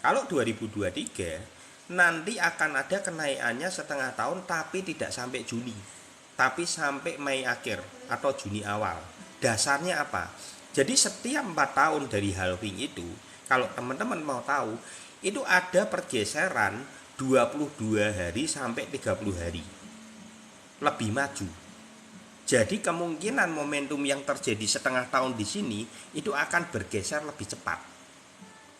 Kalau 2023 nanti akan ada kenaikannya setengah tahun tapi tidak sampai Juni, tapi sampai Mei akhir atau Juni awal. Dasarnya apa? Jadi setiap 4 tahun dari halving itu, kalau teman-teman mau tahu, itu ada pergeseran 22 hari sampai 30 hari lebih maju. Jadi kemungkinan momentum yang terjadi setengah tahun di sini itu akan bergeser lebih cepat.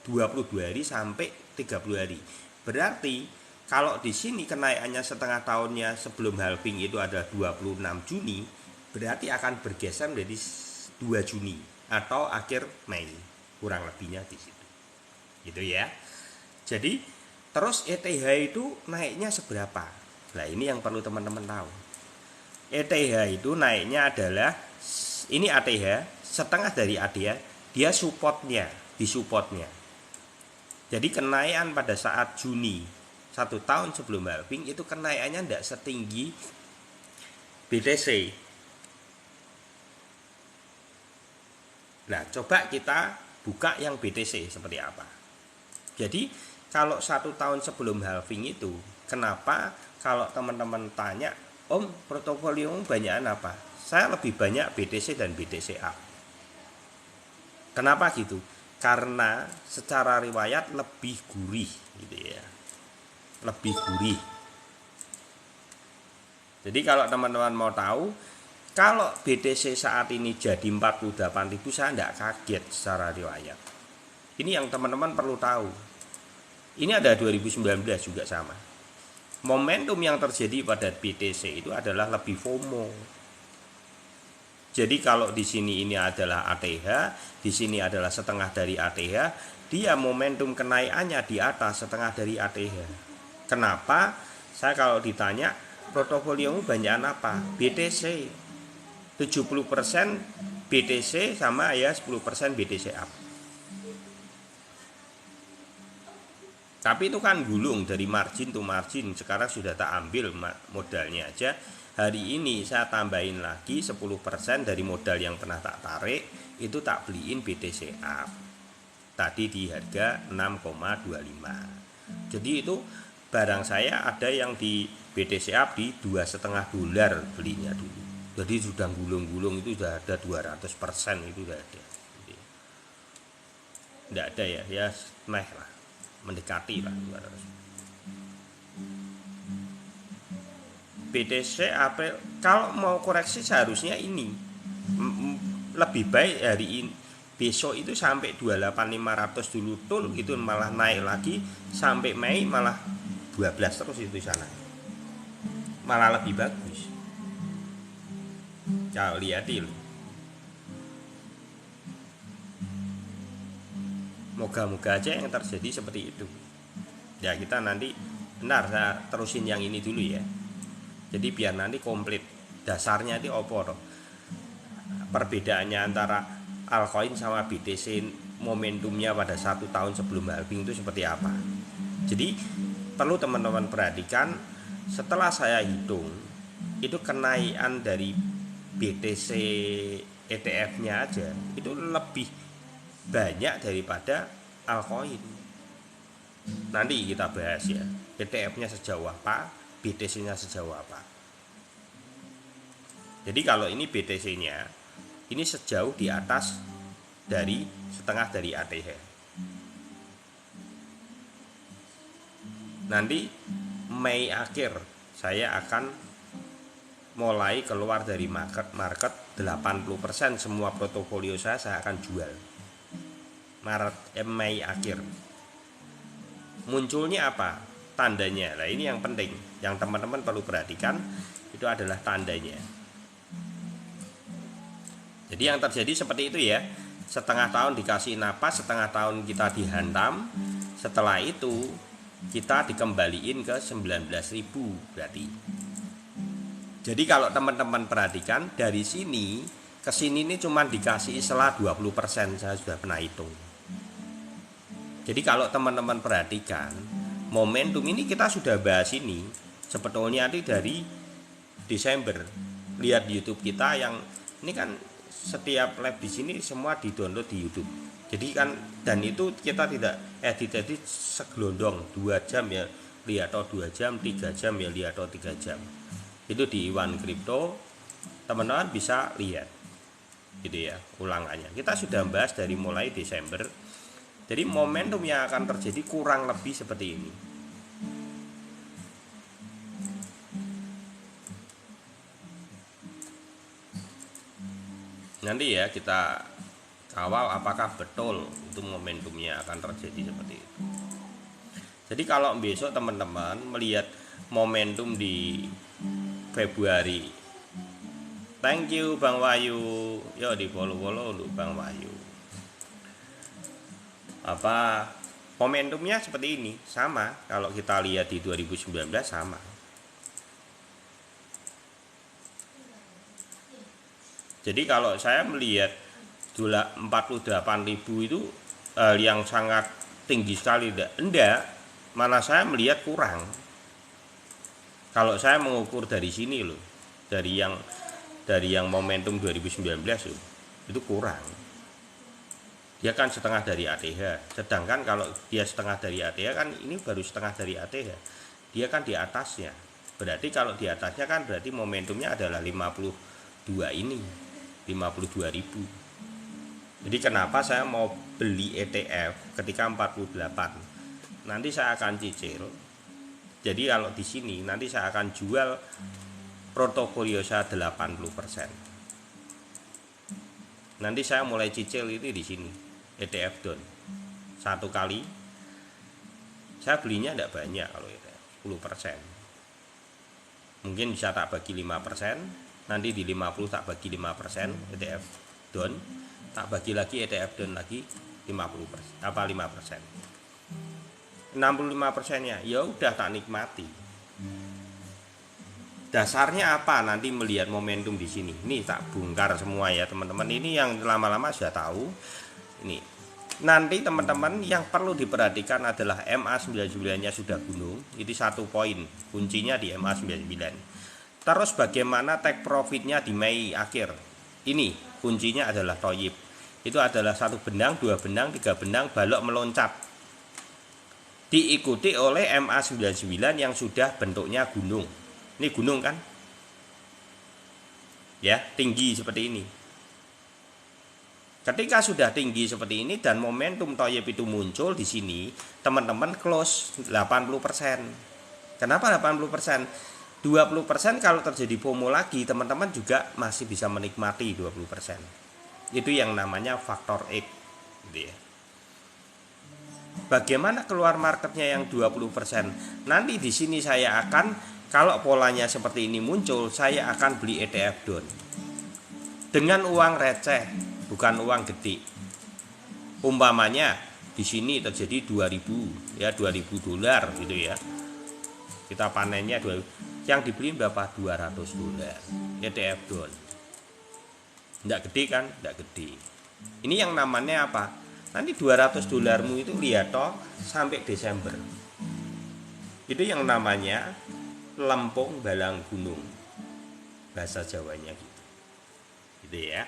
22 hari sampai 30 hari. Berarti kalau di sini kenaikannya setengah tahunnya sebelum halving itu adalah 26 Juni, berarti akan bergeser menjadi 2 Juni atau akhir Mei. Kurang lebihnya di situ. Gitu ya. Jadi terus ETH itu naiknya seberapa? Nah, ini yang perlu teman-teman tahu. ETH itu naiknya adalah, ini ATH, setengah dari ATH, dia supportnya, di supportnya. Jadi kenaikan pada saat Juni, 1 tahun sebelum halving, itu kenaikannya tidak setinggi BTC. Nah, coba kita buka yang BTC seperti apa. Jadi kalau 1 tahun sebelum halving itu, kenapa kalau teman-teman tanya, Om, portofolio banyakan apa? Saya lebih banyak BTC dan BTCA. Kenapa gitu? Karena secara riwayat lebih gurih gitu ya. Lebih gurih. Jadi kalau teman-teman mau tahu, kalau BTC saat ini jadi 48.000, saya tidak kaget secara riwayat. Ini yang teman-teman perlu tahu. Ini ada 2019 juga sama. Momentum yang terjadi pada BTC itu adalah lebih FOMO. Jadi kalau di sini ini adalah ATH, di sini adalah setengah dari ATH, dia momentum kenaikannya di atas setengah dari ATH. Kenapa? Saya kalau ditanya, portofoliomu banyakan apa? BTC. 70% BTC sama ya 10% BTC up. Tapi itu kan gulung dari margin to margin. Sekarang sudah tak ambil modalnya aja. Hari ini saya tambahin lagi 10% dari modal yang pernah tak tarik. Itu tak beliin BTC up. Tadi di harga 6,25. Jadi itu barang saya ada yang di BTC Up di $2,5 belinya dulu. Jadi sudah gulung-gulung itu sudah ada 200% itu sudah ada. Tidak ada ya, ya naik lah, mendekati lah 200. BTC April kalau mau koreksi seharusnya ini lebih baik hari ini, besok itu sampai 28.500 dulu tul, itu malah naik lagi sampai Mei malah 12 terus itu sana, malah lebih bagus. Kalau lihat itu, moga-moga aja yang terjadi seperti itu. Ya kita nanti benar, saya terusin yang ini dulu ya. Jadi biar nanti komplit dasarnya itu apa toh? Perbedaannya antara altcoin sama BTC, momentumnya pada 1 tahun sebelum halving itu seperti apa. Jadi perlu teman-teman perhatikan, setelah saya hitung itu kenaikan dari BTC ETF-nya aja itu lebih banyak daripada altcoin. Nanti kita bahas ya, ETF-nya sejauh apa, BTC-nya sejauh apa. Jadi kalau ini BTC-nya ini sejauh di atas dari setengah dari ATH. Nanti Mei akhir saya akan mulai keluar dari market 80% semua portofolio saya akan jual. Mei akhir. Munculnya apa? Tandanya. Nah, ini yang penting, yang teman-teman perlu perhatikan itu adalah tandanya. Jadi yang terjadi seperti itu ya. Setengah tahun dikasih napas, setengah tahun kita dihantam. Setelah itu kita dikembaliin ke 19.000 berarti. Jadi kalau teman-teman perhatikan dari sini ke sini ini cuma dikasih setelah 20%, saya sudah pernah hitung. Jadi kalau teman-teman perhatikan momentum ini kita sudah bahas ini sebetulnya nanti dari Desember. Lihat di YouTube kita yang ini kan setiap live di sini semua di-download di YouTube. Jadi kan dan itu kita tidak edit segelondong 2 jam ya lihat, atau 2 jam, 3 jam ya lihat, atau 3 jam. Itu di One Crypto teman-teman bisa lihat. Gitu ya, ulangannya. Kita sudah bahas dari mulai Desember. Jadi momentum yang akan terjadi kurang lebih seperti ini. Nanti ya kita kawal apakah betul itu momentumnya akan terjadi seperti itu. Jadi kalau besok teman-teman melihat momentum di Februari, thank you Bang Wahyu, yo di follow untuk Bang Wahyu. Apa momentumnya seperti ini sama, kalau kita lihat di 2019 sama. Jadi kalau saya melihat dolar 48.000 itu yang sangat tinggi sekali, enggak, malah saya melihat kurang. Kalau saya mengukur dari sini loh, dari yang momentum 2019 loh, itu kurang. Dia kan setengah dari ATH, sedangkan kalau dia setengah dari ATH kan ini baru setengah dari ATH, dia kan di atasnya. Berarti kalau di atasnya kan berarti momentumnya adalah 52 ini, 52.000. Jadi kenapa saya mau beli ETF ketika 48? Nanti saya akan cicil. Jadi kalau di sini nanti saya akan jual portofolio saya 80%. Nanti saya mulai cicil itu di sini. ETF down 1 kali saya belinya tidak banyak, kalau ETF 10%, mungkin bisa tak bagi 5%, nanti di 50 tak bagi 5% ETF down, tak bagi lagi ETF down lagi 50%, apa 5%, 65%-nya ya udah tak nikmati. Dasarnya apa? Nanti melihat momentum di sini. Ini tak bongkar semua ya teman-teman. Ini yang lama-lama sudah tahu. Ini nanti teman-teman yang perlu diperhatikan adalah MA99-nya sudah gunung. Itu satu poin kuncinya di MA99. Terus bagaimana take profitnya di Mei akhir. Ini kuncinya adalah Toyib. Itu adalah 1 benang, 2 benang, 3 benang balok meloncat. diikuti oleh MA99 yang sudah bentuknya gunung. Ini gunung kan? Ya, tinggi seperti ini. Ketika sudah tinggi seperti ini dan momentum Toyib itu muncul di sini, teman-teman close 80%. Kenapa 80%? 20% kalau terjadi FOMO lagi, teman-teman juga masih bisa menikmati 20%. Itu yang namanya faktor X, gitu ya. Bagaimana keluar marketnya yang 20%? Nanti di sini saya akan, kalau polanya seperti ini muncul, saya akan beli ETF down dengan uang receh, bukan uang gede. Umpamanya di sini terjadi 2000 ya, 2000 dolar gitu ya. Kita panennya 2000. Yang dibeli berapa? 200 dolar. ETF down. Enggak gede kan? Enggak gede. Ini yang namanya apa? Nanti 200 dolarmu itu lihat toh sampai Desember. Itu yang namanya lempung balang gunung. Bahasa Jawanya gitu. Gitu ya.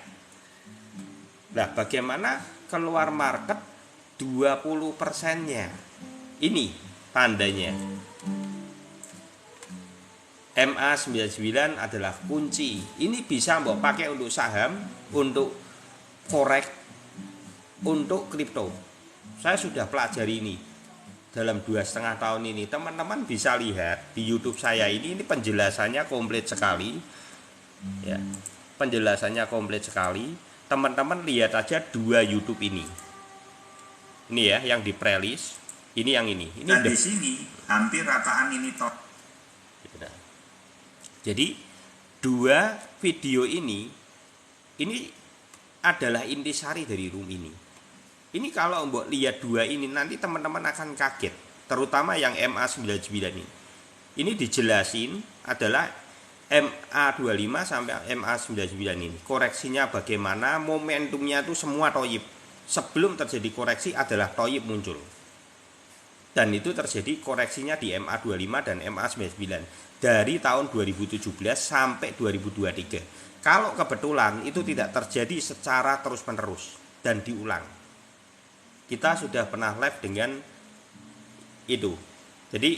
Nah, bagaimana keluar market 20%-nya? Ini tandanya. MA99 adalah kunci. Ini bisa mbok pakai untuk saham, untuk forex, untuk kripto. Saya sudah pelajari ini dalam 2,5 tahun ini. Teman-teman bisa lihat di YouTube saya ini penjelasannya komplit sekali. Ya, penjelasannya komplit sekali. Teman-teman lihat aja 2 YouTube ini. Ini ya, yang di playlist. Ini yang ini. Dan di sini hampir rataan ini top. Jadi 2 video ini adalah intisari dari room ini. Ini kalau mbok lihat 2 ini nanti teman-teman akan kaget, terutama yang MA99 ini. Ini dijelasin adalah MA25 sampai MA99 ini. Koreksinya bagaimana, momentumnya itu semua Toyib. Sebelum terjadi koreksi adalah Toyib muncul. Dan itu terjadi koreksinya di MA25 dan MA99 dari tahun 2017 sampai 2023. Kalau kebetulan itu tidak terjadi secara terus-menerus dan diulang. Kita sudah pernah live dengan itu. Jadi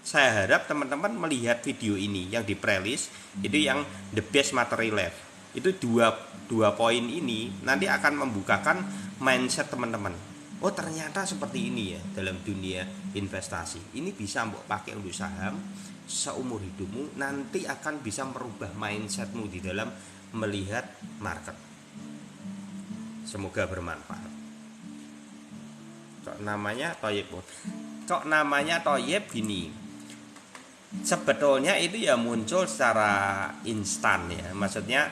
saya harap teman-teman melihat video ini yang di playlist, itu yang the best materi live. Itu dua poin ini nanti akan membukakan mindset teman-teman. Oh, ternyata seperti ini ya dalam dunia investasi. Ini bisa mbok pakai untuk saham seumur hidupmu, nanti akan bisa merubah mindsetmu di dalam melihat market. Semoga bermanfaat. Kok namanya Toyib? Kok namanya Toyib gini? Sebetulnya itu ya muncul secara instan ya. Maksudnya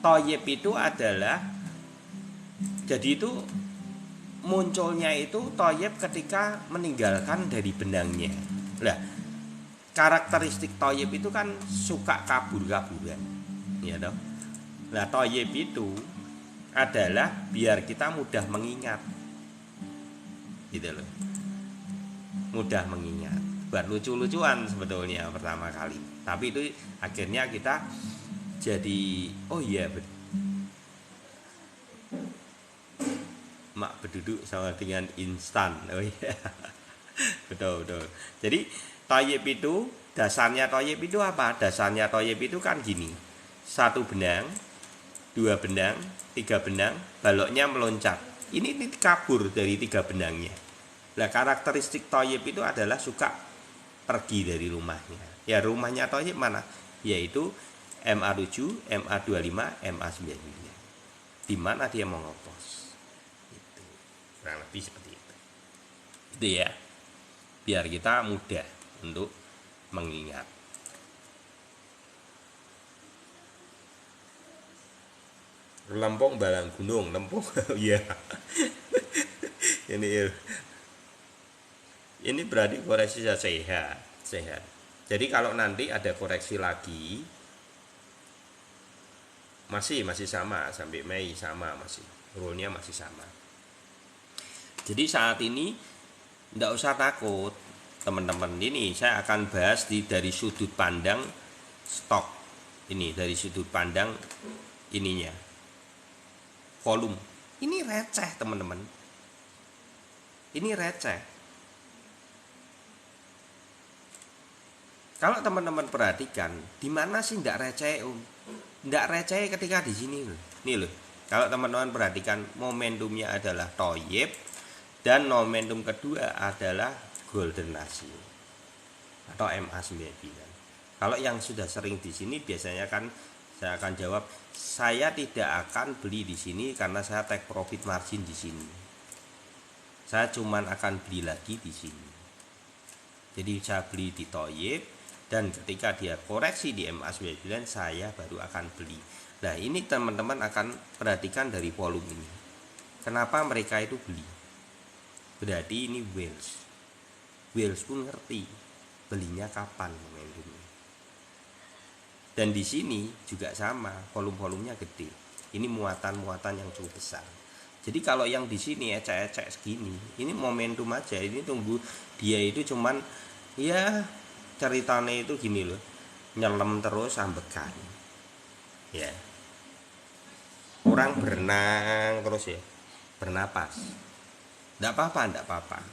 Toyib itu adalah, jadi itu munculnya itu Toyib ketika meninggalkan dari benangnya. Lah, karakteristik Toyib itu kan suka kabur-kaburan, ya toh. Nah, Toyib itu adalah biar kita mudah mengingat, gitu loh. Mudah mengingat. Buat lucu-lucuan sebetulnya pertama kali. Tapi itu akhirnya kita jadi, oh iya betul. Mak berduduk sama dengan instan. Oh iya. Betul. Jadi Toyib itu, dasarnya Toyib itu apa? Dasarnya Toyib itu kan gini. 1 benang, 2 benang, 3 benang, baloknya meloncat. Ini kabur dari 3 benangnya. Nah, karakteristik Toyib itu adalah suka pergi dari rumahnya. Ya, rumahnya Toyib mana? Yaitu MA7, MA25, MA99. Di mana dia mau ngopos? Kurang lebih seperti itu. Itu ya, biar kita mudah untuk mengingat. Lempung balang gunung, lempung. Iya. Ini berarti koreksi sehat. Jadi kalau nanti ada koreksi lagi, masih sama sampai Mei, sama masih rule-nya masih sama. Jadi saat ini tidak usah takut teman-teman. Ini saya akan bahas dari sudut pandang stok. Ini dari sudut pandang ininya, volume. Ini receh teman-teman. Ini receh. Kalau teman-teman perhatikan, di mana sih ndak receh Om? Ndak receh ketika di sini loh. Nih loh. Kalau teman-teman perhatikan, momentumnya adalah Thoyib dan momentum kedua adalah Golden Nasi atau MA9. Kalau yang sudah sering di sini biasanya kan saya akan jawab, saya tidak akan beli di sini karena saya take profit margin di sini. Saya cuman akan beli lagi di sini. Jadi saya beli di Thoyib dan ketika dia koreksi di MA9 saya baru akan beli. Nah, ini teman-teman akan perhatikan dari volume ini. Kenapa mereka itu beli? Berarti ini Wales. Wales pun ngerti belinya kapan momentumnya. Dan di sini juga sama, volume-volumenya gede. Ini muatan-muatan yang cukup besar. Jadi kalau yang di sini ecek-ecek segini, ini momentum aja. Ini tunggu dia itu cuman ya ceritanya itu gini loh, nyelam terus ambekan. Ya. Orang berenang terus ya, bernapas. Enggak apa-apa.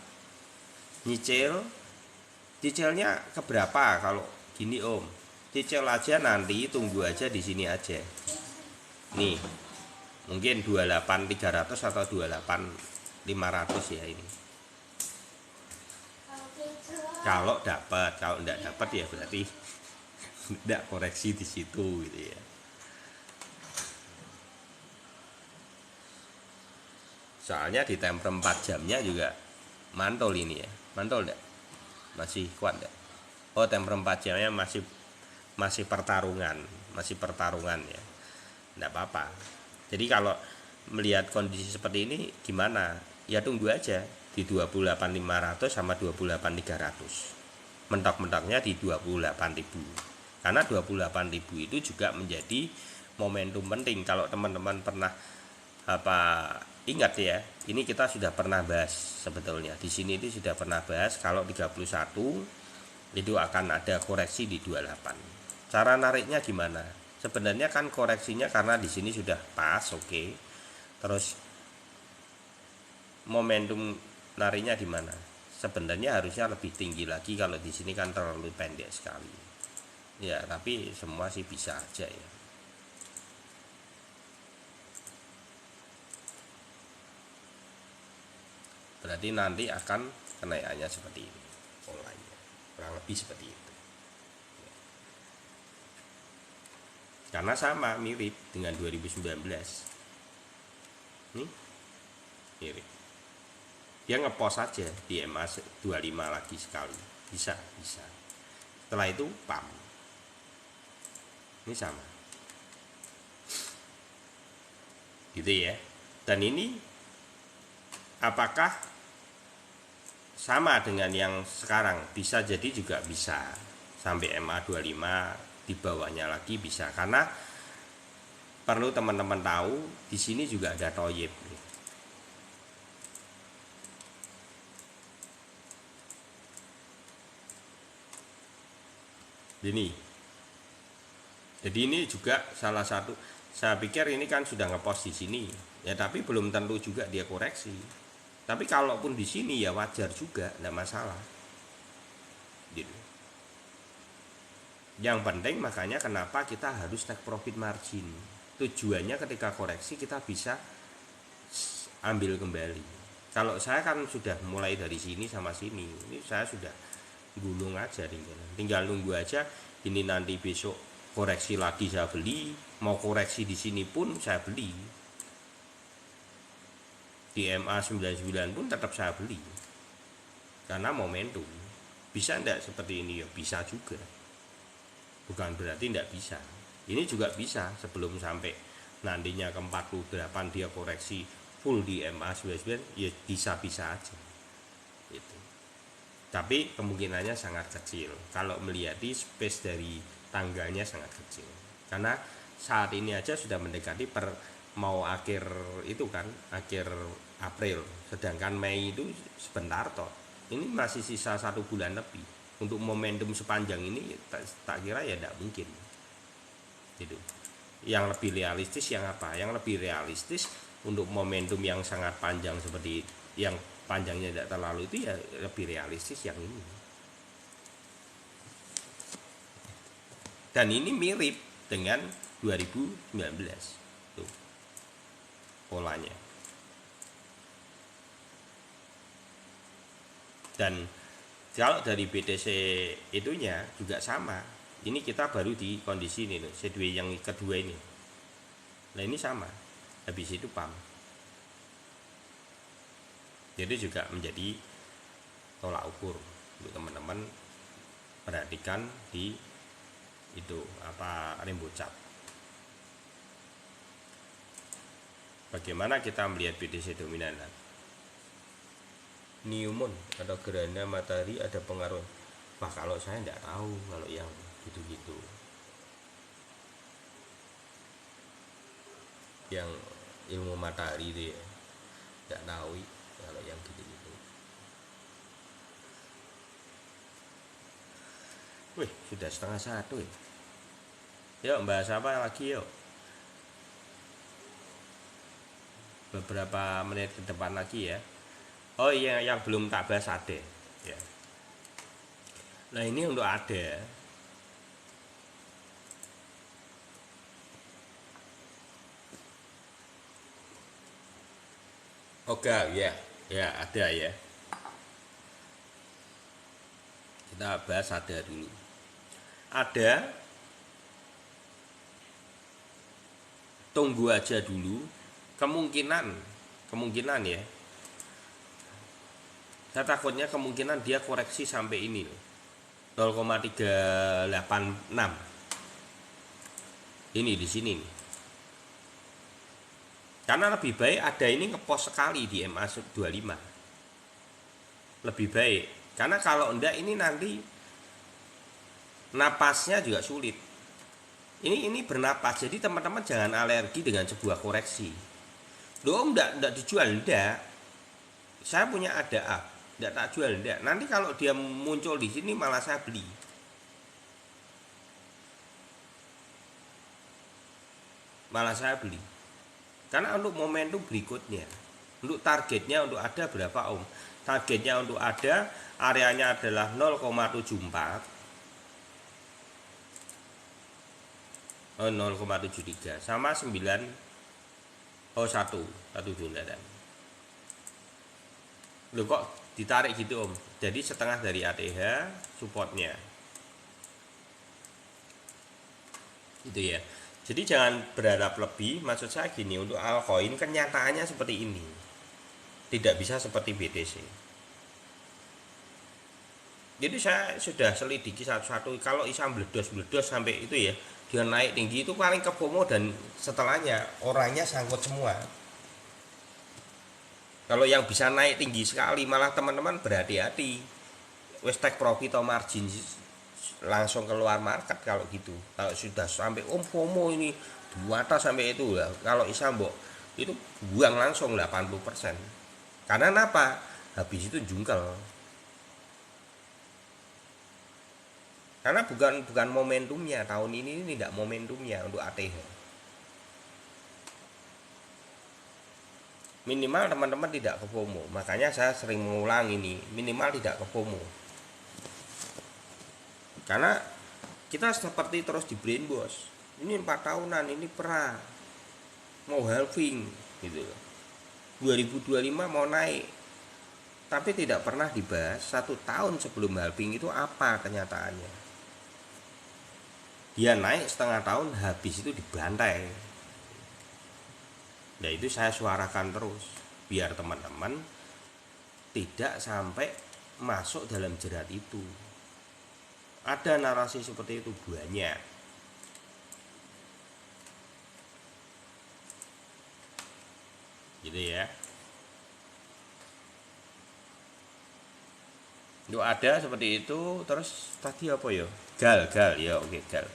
Cicilnya keberapa kalau gini Om? Cicil aja nanti tunggu aja di sini aja. Nih, mungkin 28.300 atau 28.500 ya ini. Kalau enggak dapat ya berarti enggak koreksi di situ gitu ya. Soalnya di temper 4 jamnya juga mantul ini ya. Mantul enggak? Masih kuat enggak? Oh, temper 4 jamnya masih pertarungan ya. Enggak apa-apa. Jadi kalau melihat kondisi seperti ini gimana? Ya tunggu aja di 28.500 sama 28.300. Mentok-mentoknya di 28.000. Karena 28.000 itu juga menjadi momentum penting. Kalau teman-teman pernah ingat ya, ini kita sudah pernah bahas sebetulnya. Di sini itu sudah pernah bahas kalau 31 itu akan ada koreksi di 28. Cara nariknya gimana? Sebenarnya kan koreksinya karena di sini sudah pas, oke. Terus momentum nariknya di mana? Sebenarnya harusnya lebih tinggi lagi, kalau di sini kan terlalu pendek sekali. Ya, tapi semua sih bisa aja ya. Berarti nanti akan kenaikannya seperti ini polanya, kurang lebih seperti itu ya. Karena sama mirip dengan 2019 nih, mirip. Dia ngepost aja di MA25 lagi sekali, bisa setelah itu pam, ini sama gitu ya. Dan ini apakah sama dengan yang sekarang? Bisa jadi juga bisa sampai MA25 di bawahnya lagi bisa, karena perlu teman-teman tahu di sini juga ada Thoyib. Jadi ini juga salah satu, saya pikir ini kan sudah ngepost di sini ya, tapi belum tentu juga dia koreksi. Tapi kalaupun di sini ya wajar juga, tidak masalah. Gitu. Yang penting makanya kenapa kita harus take profit margin. Tujuannya ketika koreksi kita bisa ambil kembali. Kalau saya kan sudah mulai dari sini sama sini, ini saya sudah gulung aja, tinggal nunggu aja. Ini nanti besok koreksi lagi saya beli, mau koreksi di sini pun saya beli. Di MA99 pun tetap saya beli karena momentum. Bisa enggak seperti ini? Ya bisa juga, bukan berarti enggak bisa. Ini juga bisa sebelum sampai nantinya ke 48 dia koreksi full di MA99, ya bisa aja gitu. Tapi kemungkinannya sangat kecil kalau melihat di space dari tanggalnya, sangat kecil, karena saat ini aja sudah mendekati mau akhir itu kan, akhir April, sedangkan Mei itu sebentar toh. Ini masih sisa 1 bulan lebih. Untuk momentum sepanjang ini tak kira ya tidak mungkin gitu. Yang lebih realistis yang apa? Yang lebih realistis untuk momentum yang sangat panjang seperti yang panjangnya tidak terlalu itu ya lebih realistis yang ini. Dan ini mirip dengan 2019 tuh polanya. Dan kalau dari BTC itunya juga sama. Ini kita baru di kondisi ini loh, sideways yang kedua ini. Nah ini sama, habis itu pump. Jadi juga menjadi tolak ukur untuk teman-teman perhatikan di itu apa rainbow chart. Bagaimana kita melihat BTC dominan? New moon atau gerhana matahari ada pengaruh. Wah kalau saya tidak tahu kalau yang gitu-gitu, yang ilmu matahari itu ya tidak tahu kalau yang gitu-gitu. Wih sudah 12:30 ya. Yuk bahas apa lagi yuk, beberapa menit ke depan lagi ya. Oh iya yang belum tak bahas ada ya. Nah ini untuk ada oke ya, ya ada ya. Kita bahas ada dulu. Ada, tunggu aja dulu. Kemungkinan ya. Saya takutnya kemungkinan dia koreksi sampai ini loh. 0,386. Ini di sini nih. Karena lebih baik ada ini ngepost sekali di MA 25. Lebih baik. Karena kalau enggak ini nanti napasnya juga sulit. Ini bernapas. Jadi teman-teman jangan alergi dengan sebuah koreksi. Loh enggak dijual enggak. Saya punya ada enggak tak jual enggak. Nanti kalau dia muncul di sini malah saya beli. Karena untuk momentum berikutnya, untuk targetnya untuk ada berapa om? Targetnya untuk ada areanya adalah 0,73 sama 9 1 dolar. Loh kok ditarik gitu om? Jadi setengah dari ATH supportnya. Itu ya. Jadi jangan berharap lebih, maksud saya gini, untuk altcoin kenyataannya seperti ini. Tidak bisa seperti BTC. Jadi saya sudah selidiki satu-satu, kalau isam meledos sampai itu ya, dia naik tinggi itu paling ke FOMO dan setelahnya orangnya sangkut semua. Kalau yang bisa naik tinggi sekali malah teman-teman berhati-hati. Wes take profit atau margin langsung keluar market kalau gitu. Kalau sudah sampai FOMO ini di atas sampai itu ya, kalau isam mbok itu buang langsung 80%. Karena apa? Habis itu jungkel. Karena bukan momentumnya tahun ini tidak momentumnya untuk ATH. Minimal teman-teman tidak ke FOMO. Makanya saya sering mengulang ini, minimal tidak ke FOMO. Karena kita seperti terus di brainwash. Ini 4 tahunan, ini perang. Mau halving gitu. 2025 mau naik. Tapi tidak pernah dibahas 1 tahun sebelum halving itu apa kenyataannya. Dia naik setengah tahun, habis itu dibantai. Nah itu saya suarakan terus biar teman-teman tidak sampai masuk dalam jerat itu. Ada narasi seperti itu banyak. Gitu ya. Itu ada seperti itu. Terus tadi apa ya? Gal ya, oke gal.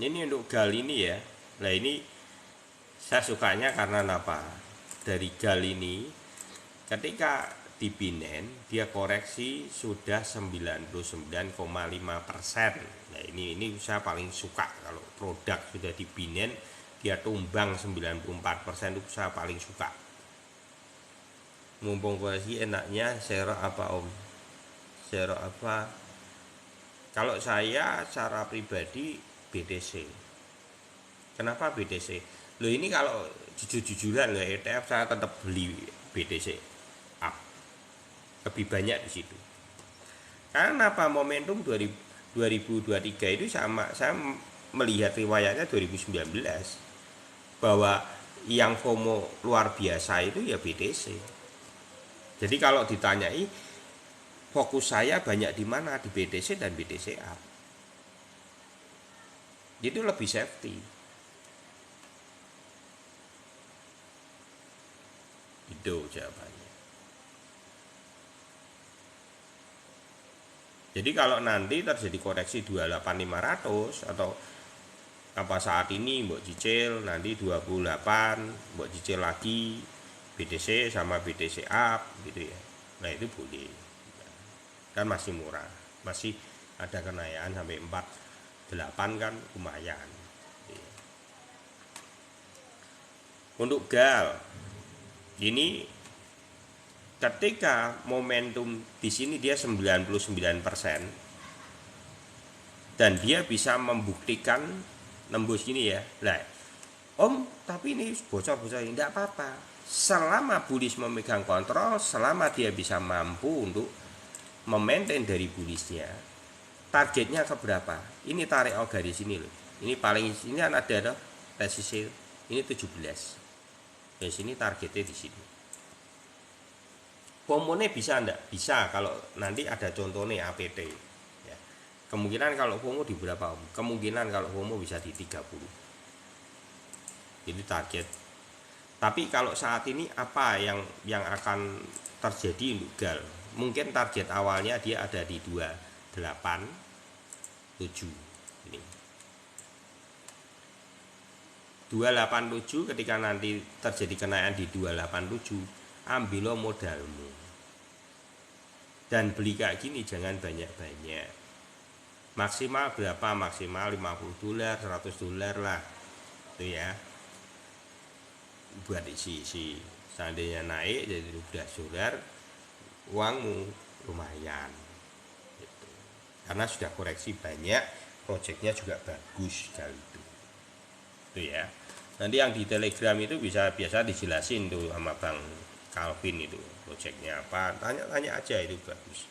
Ini untuk gal ini ya. Nah ini saya sukanya karena apa? Dari gal ini ketika Binen dia koreksi sudah 99,5%. Nah ini saya paling suka kalau produk sudah di Binen dia tumbang 94%, itu saya paling suka. Mumpung koreksi enaknya share apa Om? Share apa? Kalau saya secara pribadi BTC. Kenapa BTC? Loh ini kalau jujur-jujuran loh ETF saya tetap beli BTC up. Lebih banyak di situ. Karena apa? Momentum 2023 itu sama, saya melihat riwayatnya 2019 bahwa yang FOMO luar biasa itu ya BTC. Jadi kalau ditanyai fokus saya banyak di mana, di BTC dan BTC up. Itu lebih safety. Itu jawabannya. Jadi kalau nanti terjadi koreksi 28.500 atau apa saat ini mbok cicil nanti 28, mbok cicil lagi BTC sama BTC up gitu ya. Nah itu boleh. Kan masih murah. Masih ada kenaikan sampai 48 kan lumayan. Untuk GAL ini ketika momentum di sini dia 99% dan dia bisa membuktikan nembus ini ya. Nah, Om, tapi ini bocor-bocor ini tidak apa-apa. Selama bullish memegang kontrol, selama dia bisa mampu untuk memaintain dari bullishnya, targetnya ke berapa? Ini tarik garis ini loh. Ini paling ini kan ada resisten ini 17. Di sini targetnya di sini. FOMO-nya bisa enggak? Bisa kalau nanti ada contohnya APT. Ya. Kemungkinan kalau FOMO di berapa Om? Kemungkinan kalau FOMO bisa di 30. Ini target. Tapi kalau saat ini apa yang akan terjadi untuk GAL? Mungkin target awalnya dia ada di 28, 7 ini. 287 ketika nanti terjadi kenaikan di 287, ambil modalmu. Dan beli kayak gini jangan banyak-banyak. Maksimal berapa? Maksimal $50, $100 lah. Itu ya. Buat isi-isi. Seandainya naik jadi $12, uangmu lumayan. Gitu. Karena sudah koreksi banyak, proyeknya juga bagus kali itu. Itu ya. Nanti yang di Telegram itu bisa biasa dijelasin tuh sama Bang Calvin itu proyeknya apa, tanya-tanya aja, itu bagus.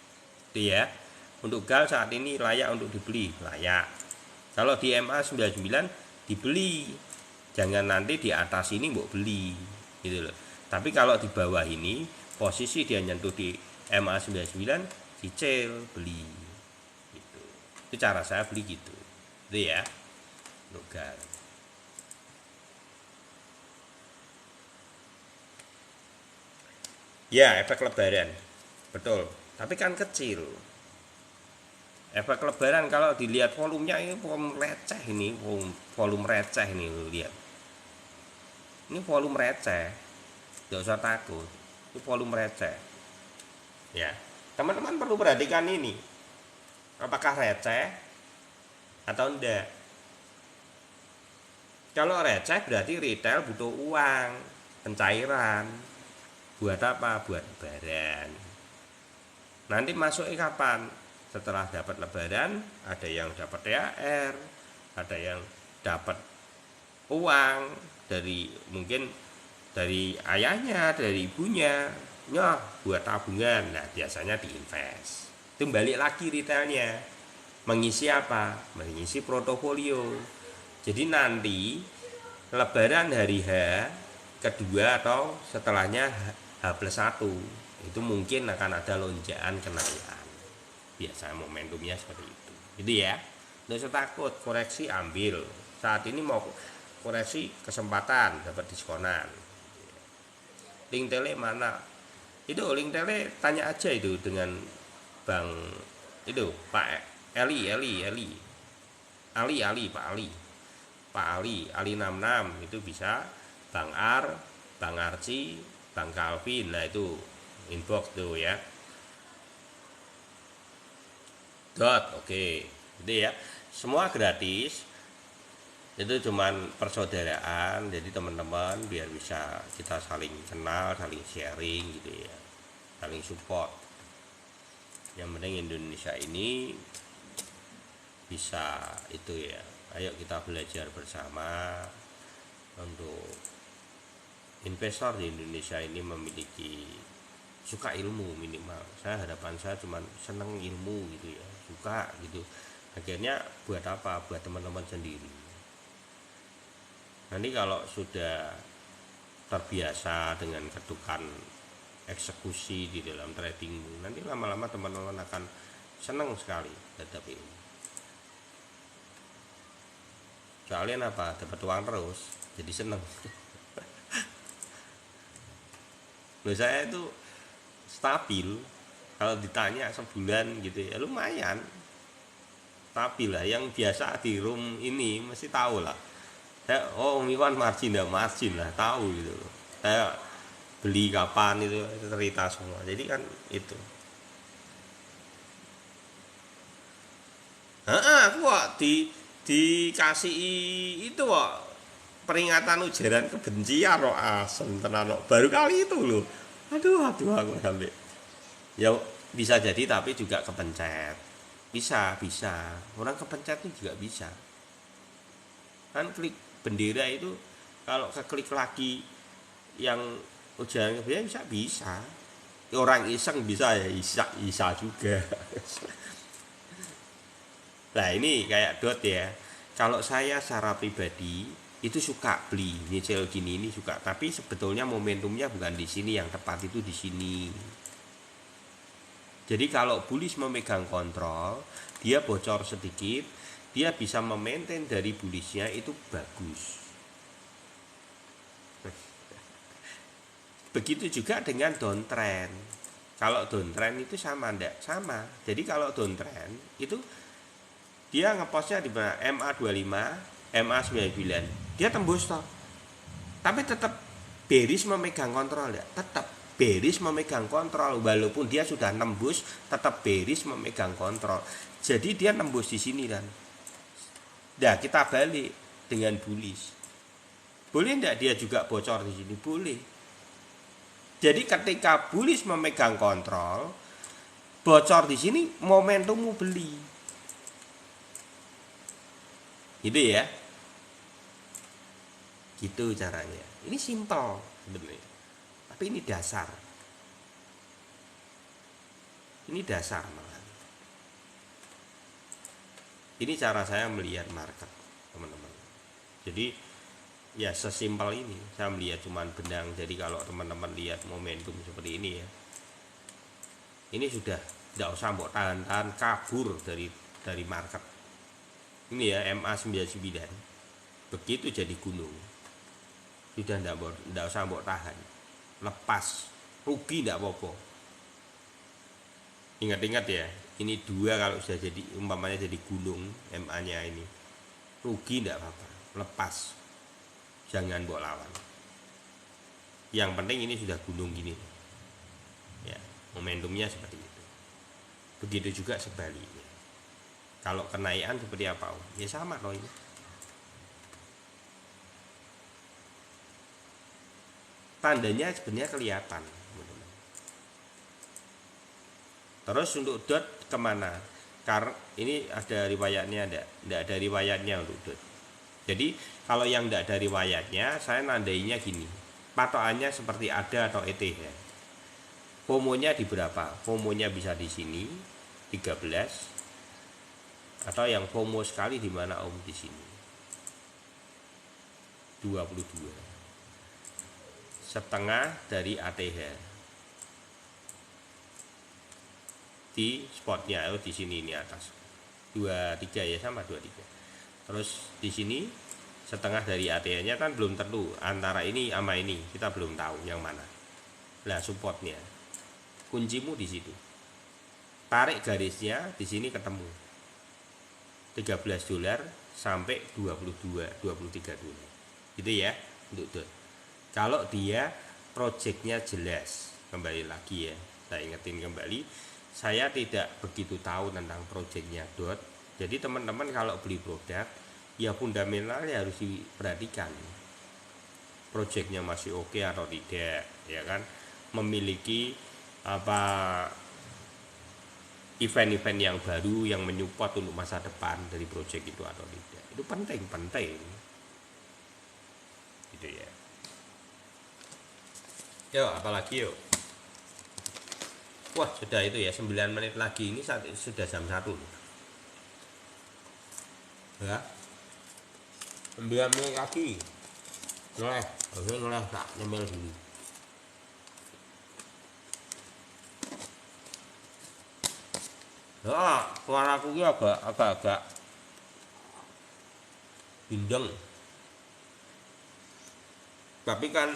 Itu ya. Untuk GAL saat ini layak untuk dibeli, layak. Kalau di MA 99 dibeli, jangan nanti di atas ini mau beli gitu loh. Tapi kalau di bawah ini posisi dia nyentuh di MA 99 cicil beli gitu. Itu cara saya beli gitu. Itu ya. Untuk GAL. Ya, efek lebaran. Betul. Tapi kan kecil. Efek lebaran kalau dilihat volumenya ini volume receh ini, volume receh ini lihat. Ini volume receh. Tidak usah takut. Ini volume receh. Ya. Teman-teman perlu perhatikan ini. Apakah receh atau enggak? Kalau receh berarti retail butuh uang, pencairan. Buat apa? Buat lebaran. Nanti masuknya kapan? Setelah dapat lebaran, ada yang dapat THR, ada yang dapat uang dari mungkin dari ayahnya, dari ibunya, ya buat tabungan. Nah, biasanya diinvest. Itu balik lagi retailnya. Mengisi apa? Mengisi portofolio. Jadi nanti lebaran hari H kedua atau setelahnya H+1 itu mungkin akan ada lonjakan kenaikan. Biasa momentumnya seperti itu. Jadi ya, tidak usah takut, koreksi ambil. Saat ini mau koreksi kesempatan dapat diskonan. Link tele mana? Itu link tele tanya aja itu dengan Bang itu Pak Ali Pak Ali 66 itu bisa Bang Ar, Bang Arci, Bang Calvin. Nah itu inbox tuh ya. Oke. Jadi ya, semua gratis. Itu cuman persaudaraan, jadi teman-teman biar bisa kita saling kenal, saling sharing gitu ya, saling support. Yang penting Indonesia ini bisa itu ya. Ayo kita belajar bersama untuk investor di Indonesia ini memiliki suka ilmu minimal. Harapan saya cuman seneng ilmu gitu ya, suka gitu. Akhirnya buat apa? Buat teman-teman sendiri. Nanti kalau sudah terbiasa dengan ketukan eksekusi di dalam trading, nanti lama-lama teman-teman akan senang sekali terhadap ilmu. Soalnya apa? Dapat uang terus, jadi senang. Loh, saya itu stabil. Kalau ditanya sebulan gitu ya lumayan stabil lah. Yang biasa di room ini mesti tahu lah. Saya Iwan margin lah, tahu gitu. Saya beli kapan itu cerita semua. Jadi kan itu. Aku kok dikasih itu kok peringatan ujaran kebencian kok asem tenan kok. Baru kali itu loh. Aduh aku sampai. Ya bisa jadi tapi juga kepencet. Bisa. Orang kepencet itu juga bisa. Kan klik bendera itu kalau keklik lagi yang ujaran kebencian bisa. Orang iseng bisa ya, bisa juga. Nah ini kayak Dot ya. Kalau saya secara pribadi itu suka beli nyicil gini ini suka, tapi sebetulnya momentumnya bukan di sini, yang tepat itu di sini. Jadi kalau bullish memegang kontrol, dia bocor sedikit, dia bisa memaintain dari bullishnya itu bagus. Begitu juga dengan downtrend. Kalau downtrend itu sama enggak? Sama. Jadi kalau downtrend itu dia ngepostnya di mana? MA25, MA99. Dia tembus toh. Tapi tetap bearish memegang kontrol ya. Tetap bearish memegang kontrol walaupun dia sudah nembus, tetap bearish memegang kontrol. Jadi dia nembus di sini kan. Nah, kita balik dengan bullish. Boleh enggak dia juga bocor di sini? Boleh. Jadi ketika bullish memegang kontrol, bocor di sini momentummu beli. Gitu ya. Gitu caranya. Ini simple sebenarnya. Tapi ini dasar. Ini dasar malah. Ini cara saya melihat market, teman-teman. Jadi ya sesimpel ini. Saya melihat cuman benang. Jadi kalau teman-teman lihat momentum seperti ini ya. Ini sudah tidak usah mbok tahan-tahan kabur dari market. Ini ya MA99. Begitu jadi gunung. Sudah tidak usah mbok tahan. Lepas, rugi tidak apa-apa. Ingat-ingat ya, ini dua kalau sudah jadi umpamanya jadi gunung MA-nya ini. Rugi tidak apa-apa, lepas. Jangan mbok lawan. Yang penting ini sudah gunung gini. Ya, momentumnya seperti itu. Begitu juga sebaliknya. Kalau kenaikan seperti apa? Ya sama loh ini. Tandanya sebenarnya kelihatan. Terus untuk dot kemana? Karena ini ada riwayatnya, tidak ada riwayatnya untuk dot. Jadi kalau yang tidak ada riwayatnya, saya nandainya gini. Patokannya seperti ada atau ET ya. FOMO-nya di berapa? FOMO-nya bisa di sini 13, atau yang FOMO sekali di mana Om di sini 22. Setengah dari ATH di spotnya di sini, ini atas 23 ya, sama 23. Terus di sini setengah dari ATH-nya kan belum tentu antara ini sama ini, kita belum tahu yang mana. Nah, supportnya kuncimu di situ. Tarik garisnya di sini ketemu $13 sampai 23 dolar. Gitu ya untuk dot. Kalau dia projectnya jelas, kembali lagi ya, saya ingetin kembali, saya tidak begitu tahu tentang proyeknya Dot. Jadi teman-teman kalau beli produk ya fundamentalnya harus diperhatikan, proyeknya masih oke atau tidak, ya kan, memiliki apa event-event yang baru yang menyupport untuk masa depan dari proyek itu atau tidak. Itu penting gitu ya. Yuk, apalagi yuk. Wah, sudah itu ya, 9 menit lagi, ini sudah jam 1 ya, 9 menit lagi ngeleh tak nyemil dulu. Ya, suaraku ini agak bindeng, tapi kan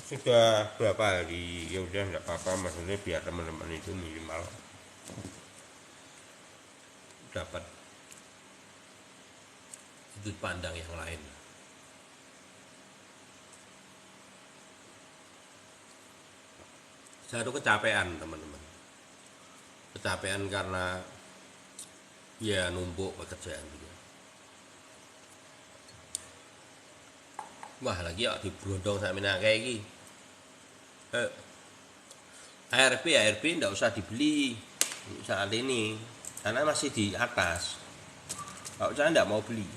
sudah berapa hari, ya udah nggak apa-apa, maksudnya biar teman-teman itu minimal dapat sudut pandang yang lain. Saya tuh kecapean teman-teman, kecapean karena ya numpuk pekerjaan juga. Wah, lagi ya diberondong sama mina kayak gini. ARP enggak usah dibeli saat ini karena masih di atas. Kalau saya enggak mau beli,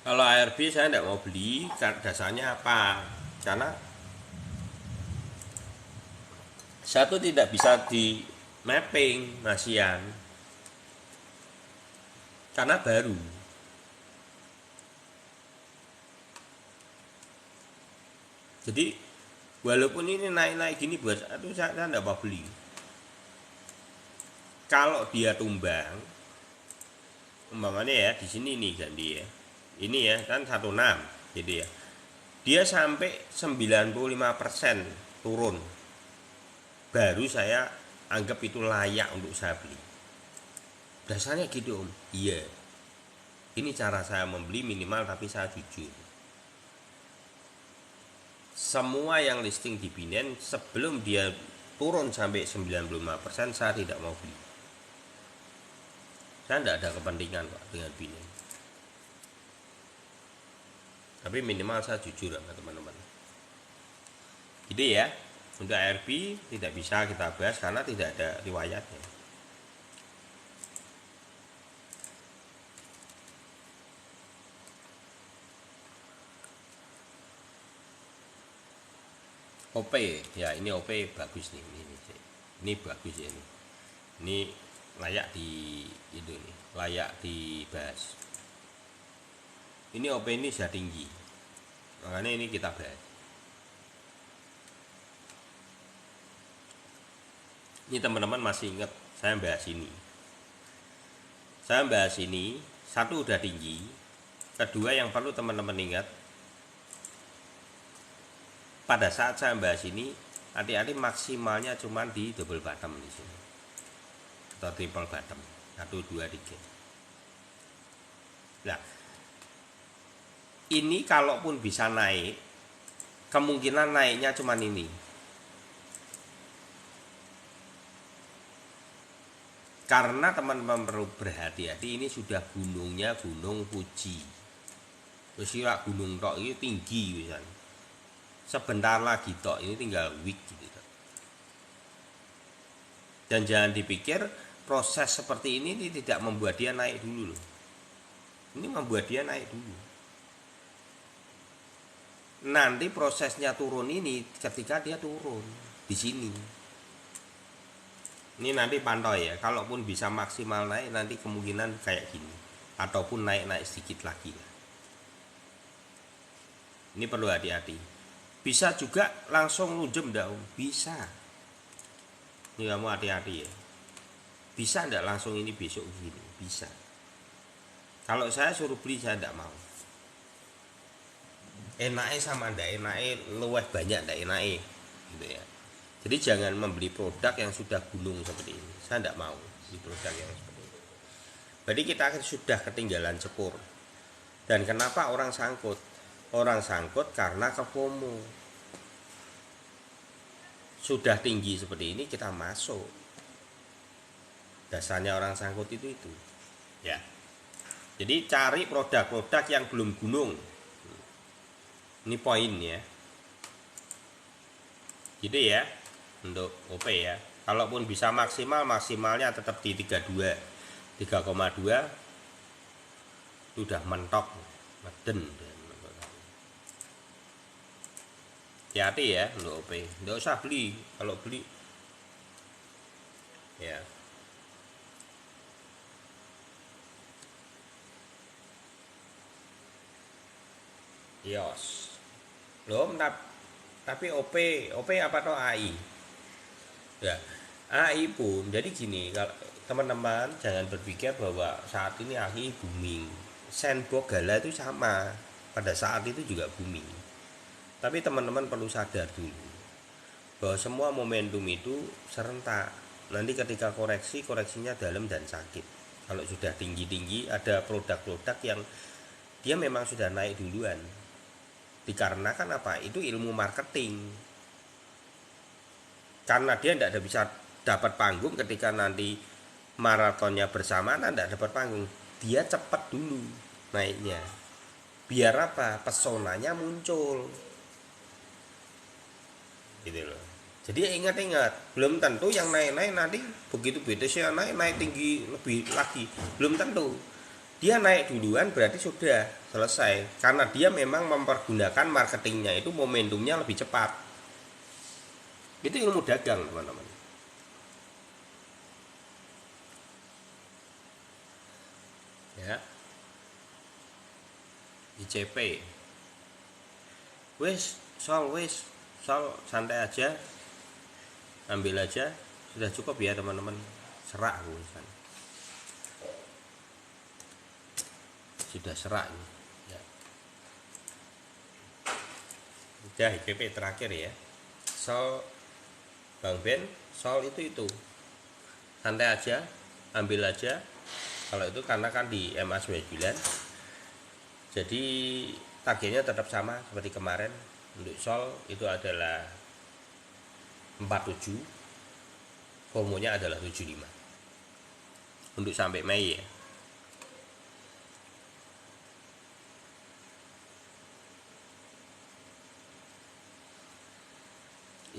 kalau ARP saya enggak mau beli, dasarnya apa? Karena satu tidak bisa di mapping masian karena baru. Jadi walaupun ini naik-naik gini buat saya enggak mau beli. Kalau dia tumbang, umpamanya ya di sini nih kan dia, ini ya kan 16, jadi ya dia sampai 95% turun, baru saya anggap itu layak untuk saya beli. Dasarnya gitu Om. Iya, ini cara saya membeli minimal, tapi saya jujur. Semua yang listing di Binance sebelum dia turun sampai 95% saya tidak mau beli. Saya tidak ada kepentingan Pak dengan Binance. Tapi minimal saya jujur sama teman-teman. Jadi ya, untuk ARP tidak bisa kita bahas karena tidak ada riwayatnya. OP ya, ini OP bagus nih, ini bagus ya, ini layak di itu nih, layak dibahas. Ini OP ini sudah tinggi, makanya ini kita bahas. Ini teman-teman masih ingat saya bahas ini. Saya bahas ini, satu udah tinggi, kedua yang perlu teman-teman ingat, pada saat saya bahas ini, hati-hati maksimalnya cuma di double bottom di sini, atau triple bottom, 1, 2, 3. Nah, ini kalaupun bisa naik, kemungkinan naiknya cuma ini. Karena teman-teman perlu berhati-hati, ini sudah gunungnya Gunung Fuji. Terus gunung tok ini tinggi misalnya. Sebentar lagi tok ini tinggal week gitu. Dan jangan dipikir proses seperti ini tidak membuat dia naik dulu loh. Ini membuat dia naik dulu. Nanti prosesnya turun ini ketika dia turun di sini. Ini nanti pantau ya. Kalaupun bisa maksimal naik, nanti kemungkinan kayak gini, ataupun naik sedikit lagi. Ini perlu hati-hati. Bisa juga langsung nunjem daun, bisa. Ini kamu hati-hati ya. Bisa enggak langsung ini besok gini? Bisa. Kalau saya suruh beli saya enggak mau. Enaknya sama enggak enaknya, luwih banyak enggak enaknya gitu ya. Jadi jangan membeli produk yang sudah gunung seperti ini. Saya enggak mau beli produk yang seperti ini. Berarti kita sudah ketinggalan sepur. Dan kenapa orang sangkut? Orang sangkut karena kefomo. sudah tinggi seperti ini kita masuk. Dasarnya orang sangkut itu ya. Jadi cari produk-produk yang belum gunung. Ini poinnya. Gitu ya untuk OP ya. Kalaupun bisa maksimalnya tetap di 32, 3,2 sudah mentok, meden. Hati-hati ya untuk OP. Nggak usah beli. Kalau beli ya. Yos. Loh, tapi OP apa toh AI? Ya, AI pun jadi gini, kalau teman-teman jangan berpikir bahwa saat ini AI booming. Sandbox Gala itu sama, pada saat itu juga booming. Tapi teman-teman perlu sadar dulu bahwa semua momentum itu serentak. Nanti ketika koreksinya dalam dan sakit. Kalau sudah tinggi-tinggi, ada produk-produk yang dia memang sudah naik duluan. Dikarenakan apa? Itu ilmu marketing. Karena dia tidak bisa dapat panggung ketika nanti maratonnya bersamaan, tidak dapat panggung. Dia cepat dulu naiknya. Biar apa? Pesonanya muncul. Gitu loh. Jadi ingat-ingat, belum tentu yang naik-naik nanti begitu BTC naik tinggi lebih lagi. Belum tentu. Dia naik duluan berarti sudah selesai. Karena dia memang mempergunakan marketingnya itu momentumnya lebih cepat. Itu ilmu dagang, teman-teman. Ya. ICP. Wis, Sol santai aja. Ambil aja, sudah cukup ya, teman-teman. Serak aku kan. Sudah serak ini. Ya. Udah ICP terakhir ya. Sol Bang Ben, Sol itu santai aja, ambil aja. Kalau itu karena kan di MA99, jadi targetnya tetap sama seperti kemarin. Untuk Sol itu adalah 47, FOMO-nya adalah 75 untuk sampai Mei ya.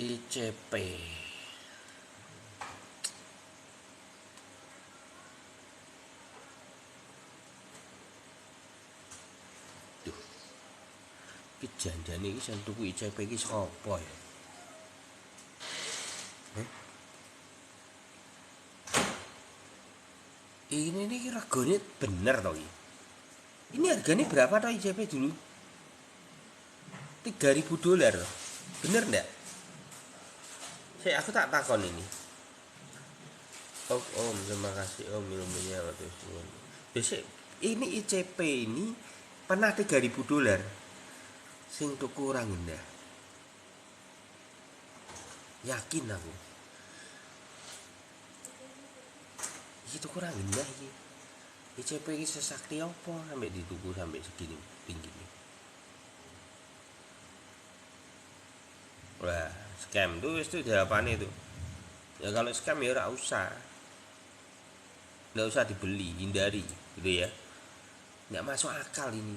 ICP tuh, iki janjane iki sing tuku ICP iki sapa ya? Ini regane bener toh iki. Ini harganya berapa toh ICP dulu? $3.000. Bener enggak? Aku tak takon ini. Om, terima kasih Om ilmunya waktu itu. Besok ini ICP ini pernah $3.000. Sing tuku orang indah. Yakin aku. Itu kurang indah iki. ICP ini sesakti apa sampai dituku sampai segini tingginya. Wah, scam tuh itu jawabannya itu. Ya kalau scam ya nggak usah dibeli, hindari gitu ya. Nggak masuk akal ini,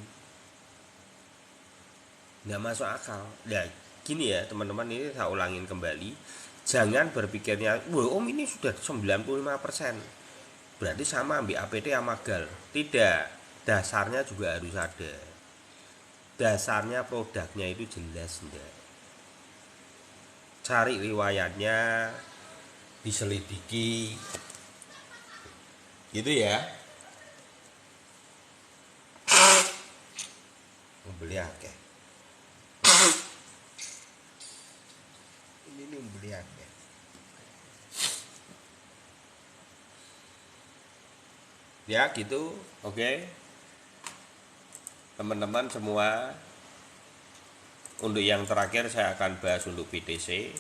nggak masuk akal. Nah gini ya teman-teman, ini saya ulangin kembali, jangan berpikirnya wah Om ini sudah 95%, berarti sama ambil APT sama GAL. Tidak, dasarnya juga harus ada. Dasarnya produknya itu jelas enggak. Cari riwayatnya, diselidiki gitu ya. Membeli akeh ini membeli akeh ya gitu. Oke teman-teman semua, untuk yang terakhir saya akan bahas untuk BTC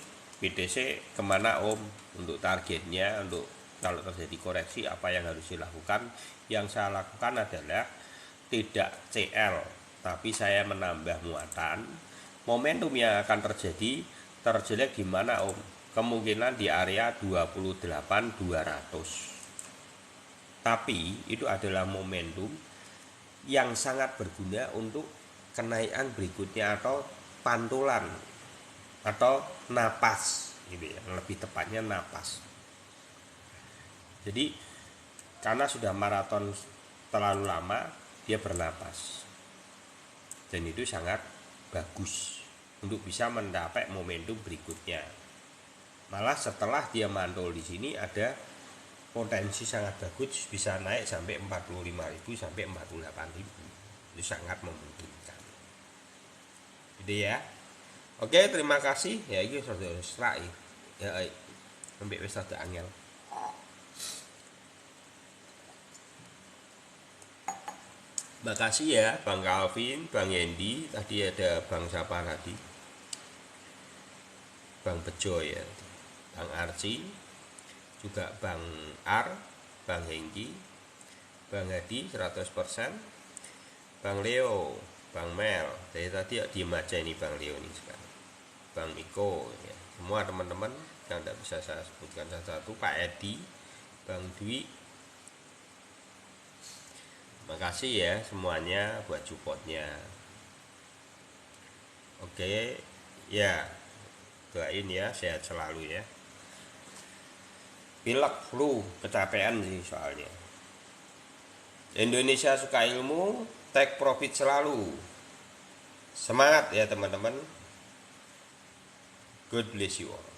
kemana Om, untuk targetnya, untuk kalau terjadi koreksi apa yang harus dilakukan. Yang saya lakukan adalah tidak CL, tapi saya menambah muatan. Momentum yang akan terjadi terjelek di mana Om? kemungkinan di area 28.200. Tapi itu adalah momentum yang sangat berguna untuk kenaikan berikutnya atau pantulan atau napas gitu ya, lebih tepatnya napas. Jadi karena sudah maraton terlalu lama, dia bernapas, dan itu sangat bagus untuk bisa mendapat momentum berikutnya. Malah setelah dia mantul di sini ada potensi sangat bagus bisa naik sampai 45.000 sampai 48.000. Itu sangat memungkinkan. Gitu ya. Oke, terima kasih. Ya iki sudah serak ya. Sampai wis ada angel. Makasih ya Bang Calvin, Bang Yendi, tadi ada Bang siapa tadi? Bang Bejo ya. Bang Arci, juga Bang Ar, Bang Hengki, Bang Hadi 100%, Bang Leo, Bang Mel. Dari tadi ya diem aja ini Bang Leo ini sekarang. Bang Iko ya. Semua teman-teman yang tidak bisa saya sebutkan satu-satu, Pak Edi, Bang Dwi. Makasih ya semuanya buat supportnya. Oke, ya doain ya sehat selalu ya. Pilek, flu, kecapean sih soalnya. Indonesia suka ilmu, take profit selalu. Semangat ya teman-teman. God bless you all.